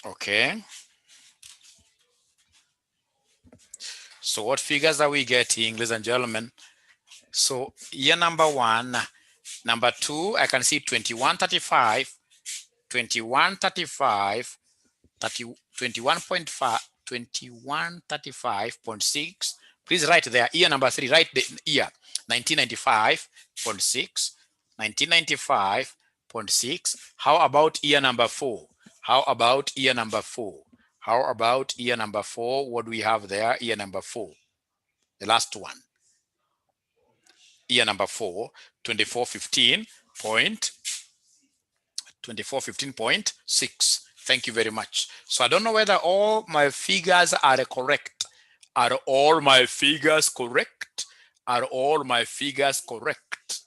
Okay. So what figures are we getting, ladies and gentlemen? So year number 1, number 2, I can see 2135, 2135, 21.5, 2135.6. Please write there. Year number 3, write the year. 1995.6, 1995.6. How about year number 4? How about year number 4? How about year number 4? What do we have there? Year number 4. The last one. Year number 4, 2415.6. Thank you very much. So I don't know whether all my figures are correct. Are all my figures correct? Are all my figures correct?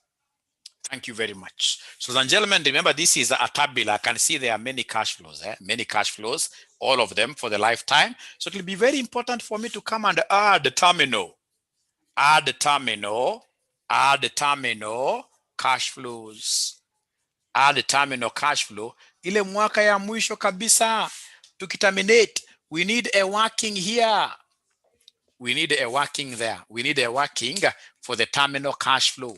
Thank you very much. So, ladies and gentlemen, remember this is a tabular. I can see there are many cash flows, many cash flows, all of them for the lifetime. So it will be very important for me to come and add the terminal. Add the terminal. Add the terminal cash flows. Add the terminal cash flow. Ile mwaka ya mwisho kabisa tukiterminate, we need a working here. We need a working there. We need a working for the terminal cash flow.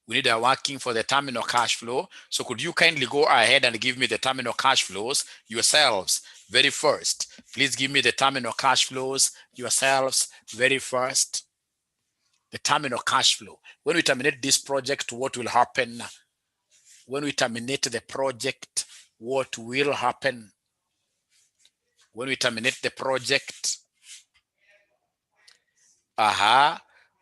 We need a working for the terminal cash flow. So could you kindly go ahead and give me the terminal cash flows yourselves very first? Please give me the terminal cash flows yourselves very first. The terminal cash flow. When we terminate this project, what will happen? When we terminate the project, what will happen? When we terminate the project,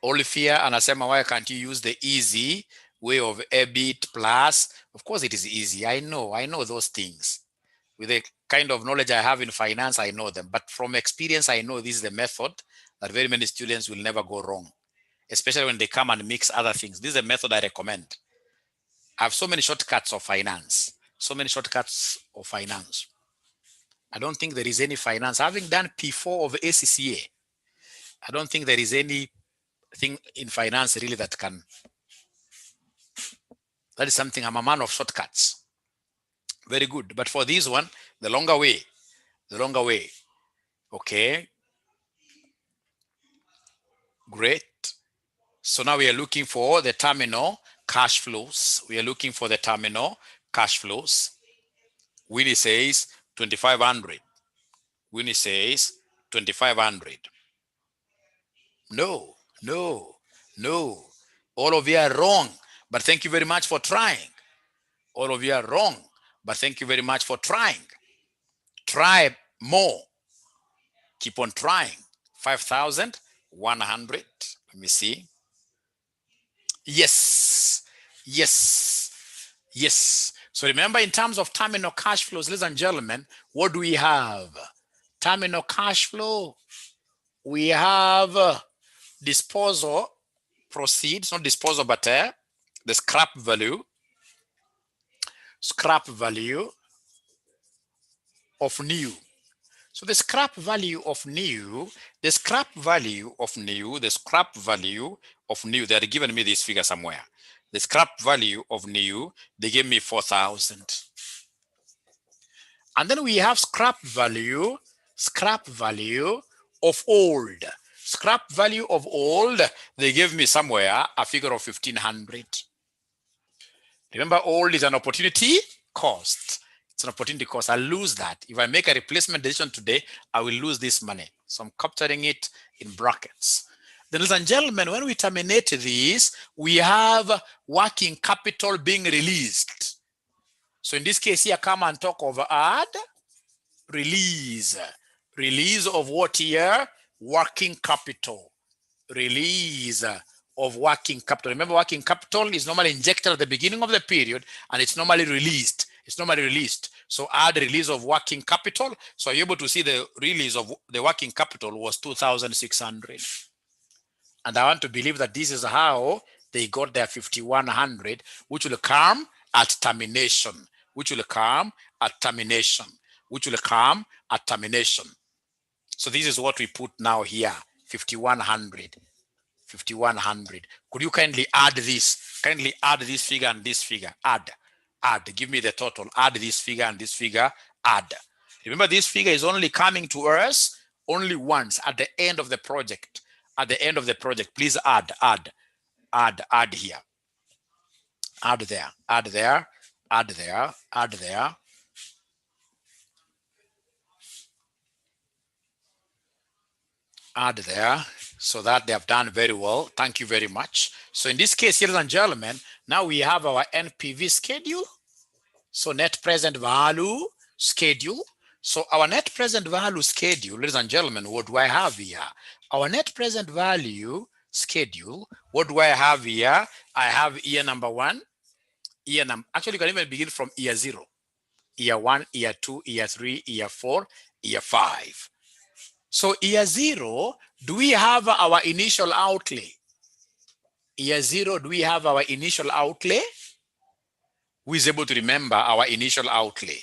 Olivia anasema, why can't you use the easy way of EBIT plus? Of course it is easy. I know those things. With the kind of knowledge I have in finance, I know them. But from experience, I know this is the method that very many students will never go wrong, especially when they come and mix other things. This is a method I recommend. I have so many shortcuts of finance. So many shortcuts of finance. I don't think there is any finance. Having done P4 of ACCA, I don't think there is anything in finance really that is something. I'm a man of shortcuts. Very good. But for this one, the longer way. Okay. Great. So now we are looking for the terminal cash flows. Winnie says 2,500. Winnie says 2,500. No. All of you are wrong, but thank you very much for trying. All of you are wrong, but thank you very much for trying. Try more. Keep on trying. 5,100. Let me see. Yes. So remember, in terms of terminal cash flows, ladies and gentlemen, what do we have? Terminal cash flow. We have disposal proceeds, not disposal, but the scrap value of new. So the scrap value of new, they are giving me this figure somewhere. The scrap value of new, they gave me 4,000. And then we have scrap value of old. Scrap value of old, they gave me somewhere a figure of 1,500. Remember, old is an opportunity cost. It's an opportunity cost. I'll lose that. If I make a replacement decision today, I will lose this money. So I'm capturing it in brackets. Then, ladies and gentlemen, when we terminate this, we have working capital being released. So in this case here, come and talk of add, release. Release of what here? Working capital. Release of working capital. Remember, working capital is normally injected at the beginning of the period and it's normally released. So add release of working capital. So you're able to see the release of the working capital was 2,600. And I want to believe that this is how they got their 5,100, which will come at termination. So this is what we put now here, 5,100. Could you kindly add this? Kindly add this figure and this figure. Add. Give me the total. Add this figure and this figure. Add. Remember, this figure is only coming to us only once at the end of the project. At the end of the project, please add here. Add there, add there, add there, add there. Add there, so that they have done very well. Thank you very much. So in this case, ladies and gentlemen, now we have our NPV schedule. So net present value schedule. So our net present value schedule, ladies and gentlemen, what do I have here? Our net present value schedule, what do I have here? I have year number one, actually you can even begin from year 0. Year 1, year 2, year 3, year 4, year 5. So year 0, do we have our initial outlay? Year 0, do we have our initial outlay? Who is able to remember our initial outlay?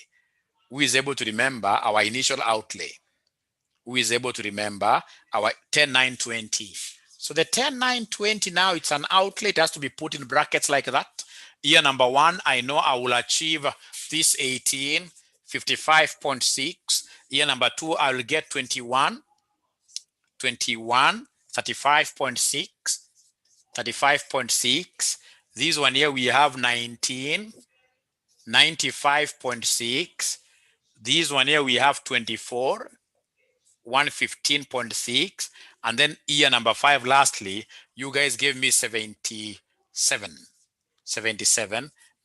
Who is able to remember our initial outlay? Who is able to remember our 10,920? So the 10,920 now, it's an outlay. It has to be put in brackets like that. Year number 1, I know I will achieve this 18, 55.6. Year number 2, I will get 21, 35.6, 35.6. This one here, we have 19, 95.6. This one here, we have 24, 115.6. And then year number 5, lastly, you guys gave me 77,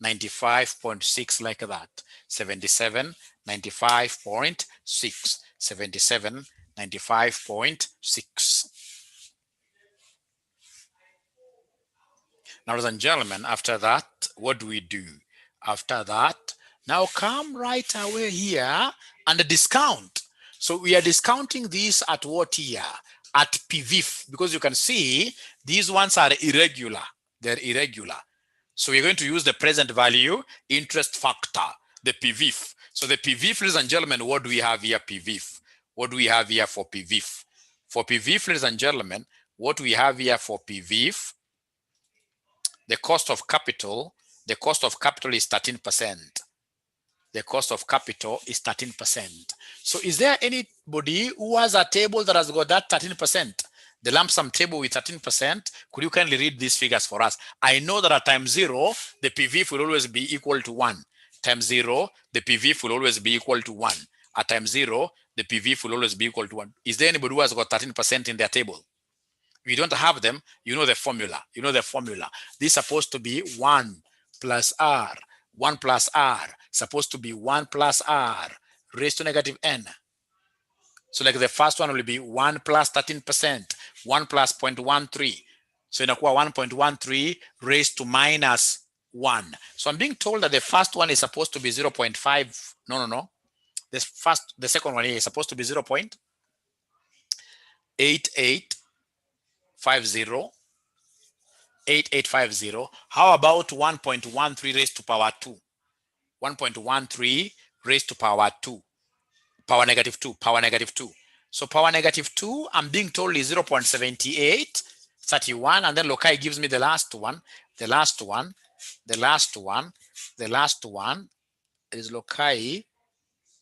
95.6, like that. 77, 95.6, 77, 95.6. Now, ladies and gentlemen, after that, what do we do? After that, now come right away here and discount. So we are discounting this at what year? At PVIF, because you can see these ones are irregular. They're irregular. So we're going to use the present value interest factor, the PVIF. So the PVIF, ladies and gentlemen, what do we have here? PVIF. What do we have here for PVIF? For PVIF, ladies and gentlemen, what we have here for PVIF, the cost of capital is 13%. The cost of capital is 13%. So is there anybody who has a table that has got that 13%? The lump sum table with 13%? Could you kindly read these figures for us? I know that at time 0, the PVIF will always be equal to 1. Times 0, the PVIF will always be equal to 1. At time 0, the PVIF will always be equal to 1. Is there anybody who has got 13% in their table? If you don't have them, you know the formula. You know the formula. This is supposed to be 1 plus R. 1 plus R. Supposed to be 1 plus R raised to negative n. So like the first one will be 1 plus 13%. 1 plus 0.13. So inakuwa 1.13 raised to minus 1. So I'm being told that the first one is supposed to be 0.5. No. The second one here is supposed to be 0.8850. 8850. How about 1.13 raised to power 2? 1.13 raised to power 2. Power negative 2. Power negative 2. So power negative 2, I'm being told is 0.7831. And then Lokai gives me the last one. The last one is Lokai,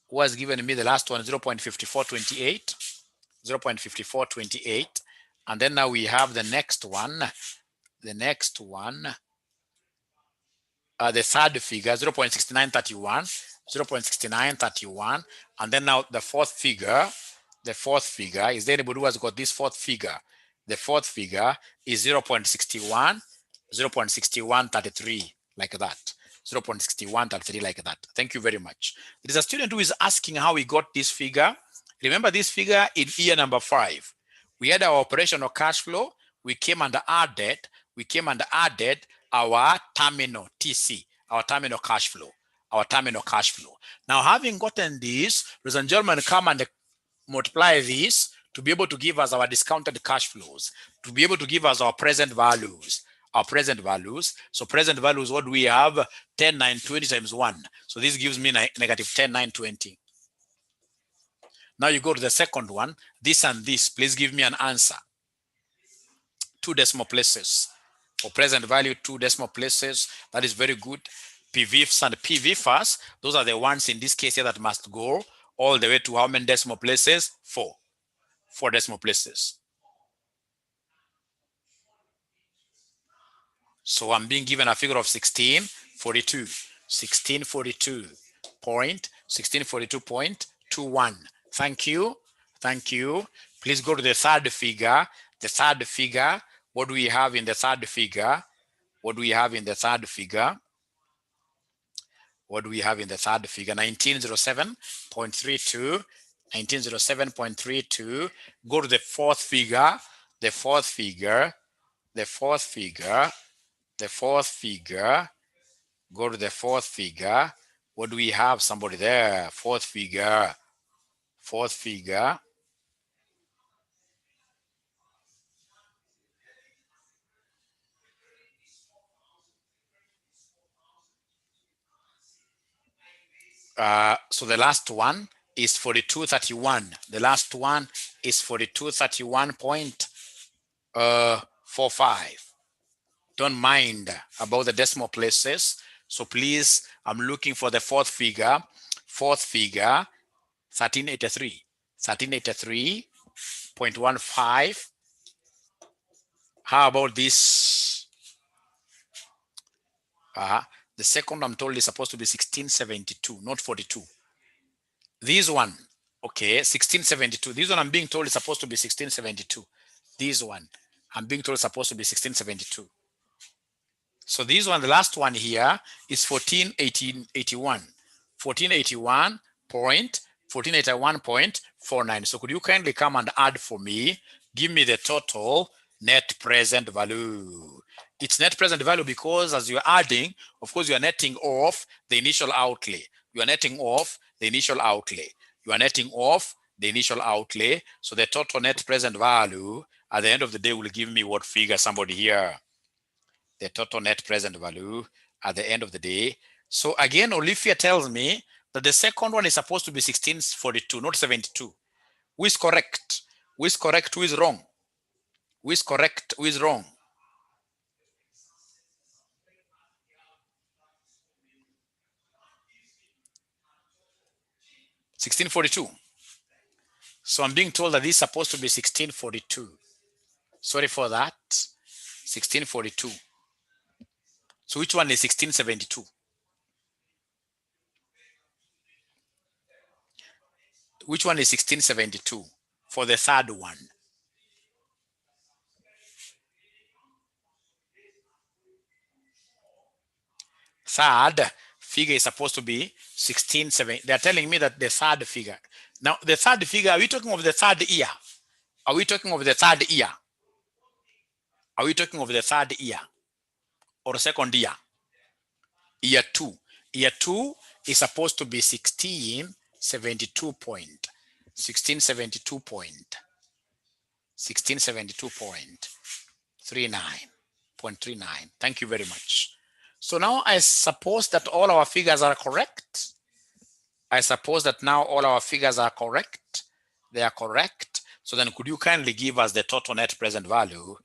who has given me the last one, 0.5428. 0.5428. And then now we have the next one. The third figure, 0.6931. 0.6931. And then now the fourth figure, is there anybody who has got this fourth figure? The fourth figure is 0.61, 0.6133, like that. 0.6133, like that. Thank you very much. There is a student who is asking how we got this figure. Remember this figure in year number 5. We had our operational cash flow. We came and added our terminal TC, our terminal cash flow. Now, having gotten this, ladies and gentlemen, come and multiply this to be able to give us our discounted cash flows, to be able to give us our present values. So present values, what do we have? 10,920 times 1. So this gives me negative 10,920. Now you go to the second one, this and this. Please give me an answer. 2 decimal places. For present value, 2 decimal places. That is very good. PVIFs and PVIFs, those are the ones in this case here that must go. all the way to how many decimal places? 4. 4 decimal places. So I'm being given a figure of 1642. 1642.21. Thank you. Thank you. Please go to the third figure. The third figure. What do we have in the third figure? What do we have in the third figure? What do we have in the third figure? 1907.32. 1907.32. Go to the fourth figure. The fourth figure. The fourth figure. The fourth figure. Go to the fourth figure. What do we have? Somebody there. Fourth figure. Fourth figure. So the last one is 4231. The last one is 4231.45. Don't mind about the decimal places. So please, I'm looking for the fourth figure. Fourth figure, 1383. 1383.15. How about this? The second I'm told is supposed to be 1672, not 42. This one, okay, 1672. This one I'm being told is supposed to be 1672. This one, I'm being told is supposed to be 1672. So this one, the last one here is 1481. 1481.49. So could you kindly come and add for me? Give me the total net present value. It's net present value because as you're adding, of course, you are netting off the initial outlay. You are netting off the initial outlay. You are netting off the initial outlay. So the total net present value at the end of the day will give me what figure? Somebody here. The total net present value at the end of the day. So again, Olivia tells me that the second one is supposed to be 1642, not 72. Who is correct? Who is correct? Who is wrong? Who is correct? Who is wrong? 1642. So I'm being told that this is supposed to be 1642. Sorry for that. 1642. So which one is 1672? Which one is 1672 for the third one? Third figure is supposed to be 1670. They're telling me that the third figure. Now, the third figure, are we talking of the third year? Are we talking of the third year? Are we talking of the third year or second year? Year 2. Year 2 is supposed to be 1672 point. 1672 point. 1672.39. Thank you very much. So now I suppose that all our figures are correct. I suppose that now all our figures are correct. They are correct. So then could you kindly give us the total net present value?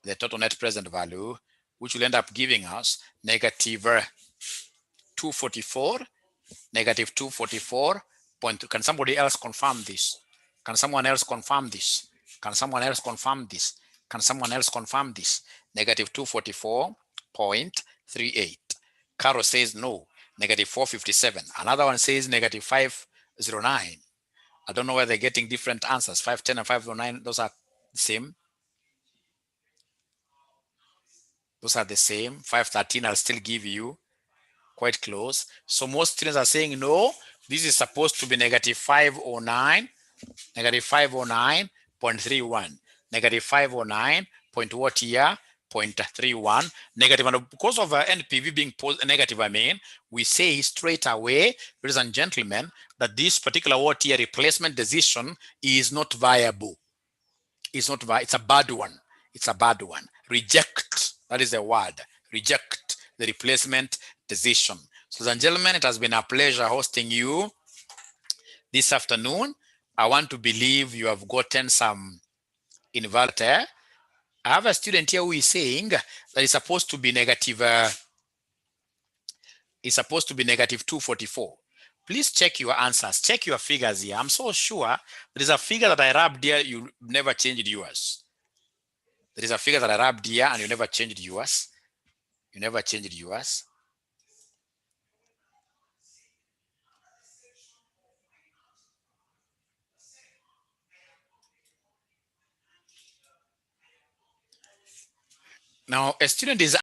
The total net present value, which will end up giving us negative 244, negative 244. Can somebody else confirm this? Can someone else confirm this? Can someone else confirm this? Can someone else confirm this? Negative 244.38. Carol says no. Negative 457. Another one says negative 509. I don't know why they're getting different answers. 510 and 509, those are the same. Those are the same. 513, I'll still give you. Quite close. So most students are saying no. This is supposed to be negative 509. Negative 509.31. Negative 509 point what here? 0.31 negative. And because of NPV being negative, we say straight away, ladies and gentlemen, that this particular what here replacement decision is not viable. It's not viable. It's a bad one. It's a bad one. Reject. That is the word. Reject the replacement decision. So, ladies and gentlemen, it has been a pleasure hosting you this afternoon. I want to believe you have gotten some inverter. I have a student here who is saying that it's supposed to be negative. It's supposed to be negative 244. Please check your answers. Check your figures here. I'm so sure there is a figure that I rubbed here. You never changed yours. There is a figure that I rubbed here and you never changed yours. You never changed yours. Now, a student is